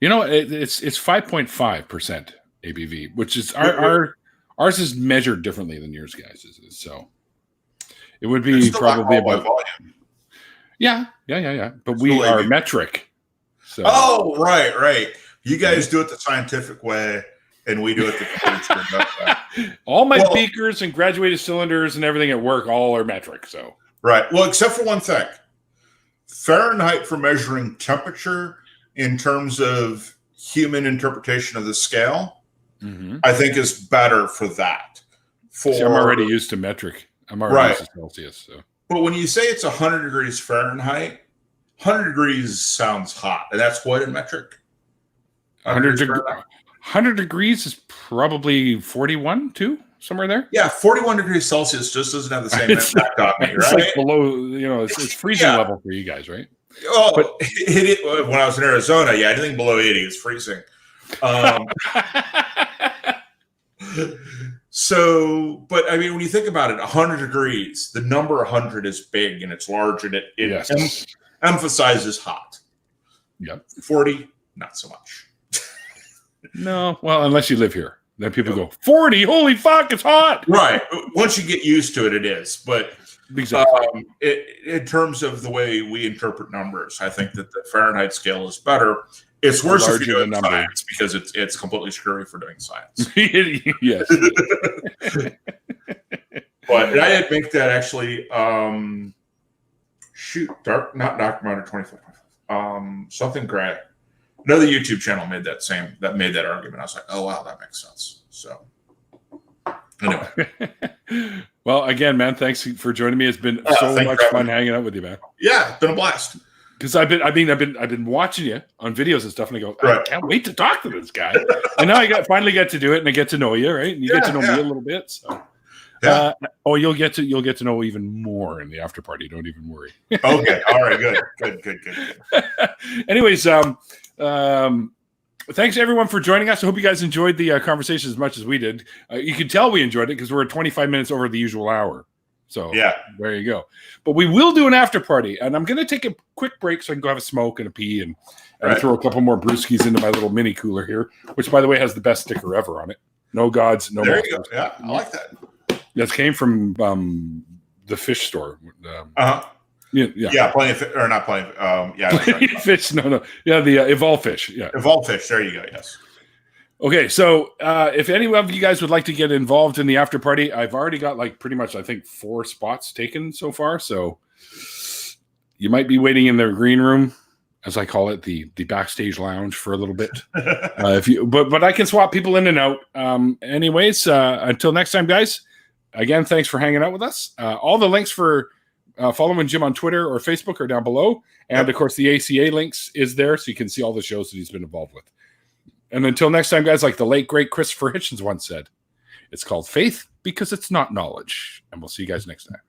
It's 5.5% ABV, which is ours is measured differently than yours guys is. So it would be probably about volume. Yeah. But we are metric. So. Oh, right. You guys do it the scientific way, and we do it the computer way. All my beakers and graduated cylinders and everything at work all are metric. So right. Well, except for one thing. Fahrenheit for measuring temperature in terms of human interpretation of the scale, I think is better for that. I'm already used to metric. I'm already used to Celsius. So. But when you say it's 100 degrees Fahrenheit, 100 degrees sounds hot. And that's what in metric? 100 degrees is probably 41 too, somewhere there. Yeah, 41 degrees Celsius just doesn't have the same impact on me, right? It's like below, it's freezing level for you guys, right? Oh, but when I was in Arizona, anything below 80 is freezing. So, but I mean, when you think about it, 100 degrees, the number 100 is big and it's large and it emphasizes hot. Yep. 40, not so much. No, well, unless you live here. Then people go, 40, holy fuck, it's hot. Right. Once you get used to it, it is. But Exactly. In terms of the way we interpret numbers, I think that the Fahrenheit scale is better. It's worse if you're doing science because it's completely screwy for doing science. Yes. But I did make that actually. Not documentary 25. Something gray. Another YouTube channel made that argument. I was like, oh wow, that makes sense. So anyway. Well, again, man, thanks for joining me. It's been so much fun hanging out with you, man. Yeah, it's been a blast. Because I've been watching you on videos and stuff, and I go, I can't wait to talk to this guy. And now I finally get to do it, and I get to know you, right? And you get to know me a little bit. So, you'll get to know even more in the after party. Don't even worry. Okay, all right, good. Anyways, thanks everyone for joining us. I hope you guys enjoyed the conversation as much as we did. You can tell we enjoyed it because we're 25 minutes over the usual hour. So there you go. But we will do an after party, and I'm going to take a quick break so I can go have a smoke and a pee and throw a couple more brewskis into my little mini cooler here, which, by the way, has the best sticker ever on it. No gods, no monsters. There you go. Yeah, I like that. That came from the fish store. Yeah, plenty of fish, or not plenty. Fish. No. Yeah, the Evolve Fish. Yeah, Evolve Fish. There you go. Yes. Okay, so if any of you guys would like to get involved in the after party, I've already got pretty much, I think, 4 spots taken so far. So you might be waiting in their green room, as I call it, the backstage lounge for a little bit. But I can swap people in and out. Anyways, until next time, guys. Again, thanks for hanging out with us. All the links for following Jim on Twitter or Facebook are down below, and of course the ACA links is there, so you can see all the shows that he's been involved with. And until next time, guys, like the late, great Christopher Hitchens once said, it's called faith because it's not knowledge. And we'll see you guys next time.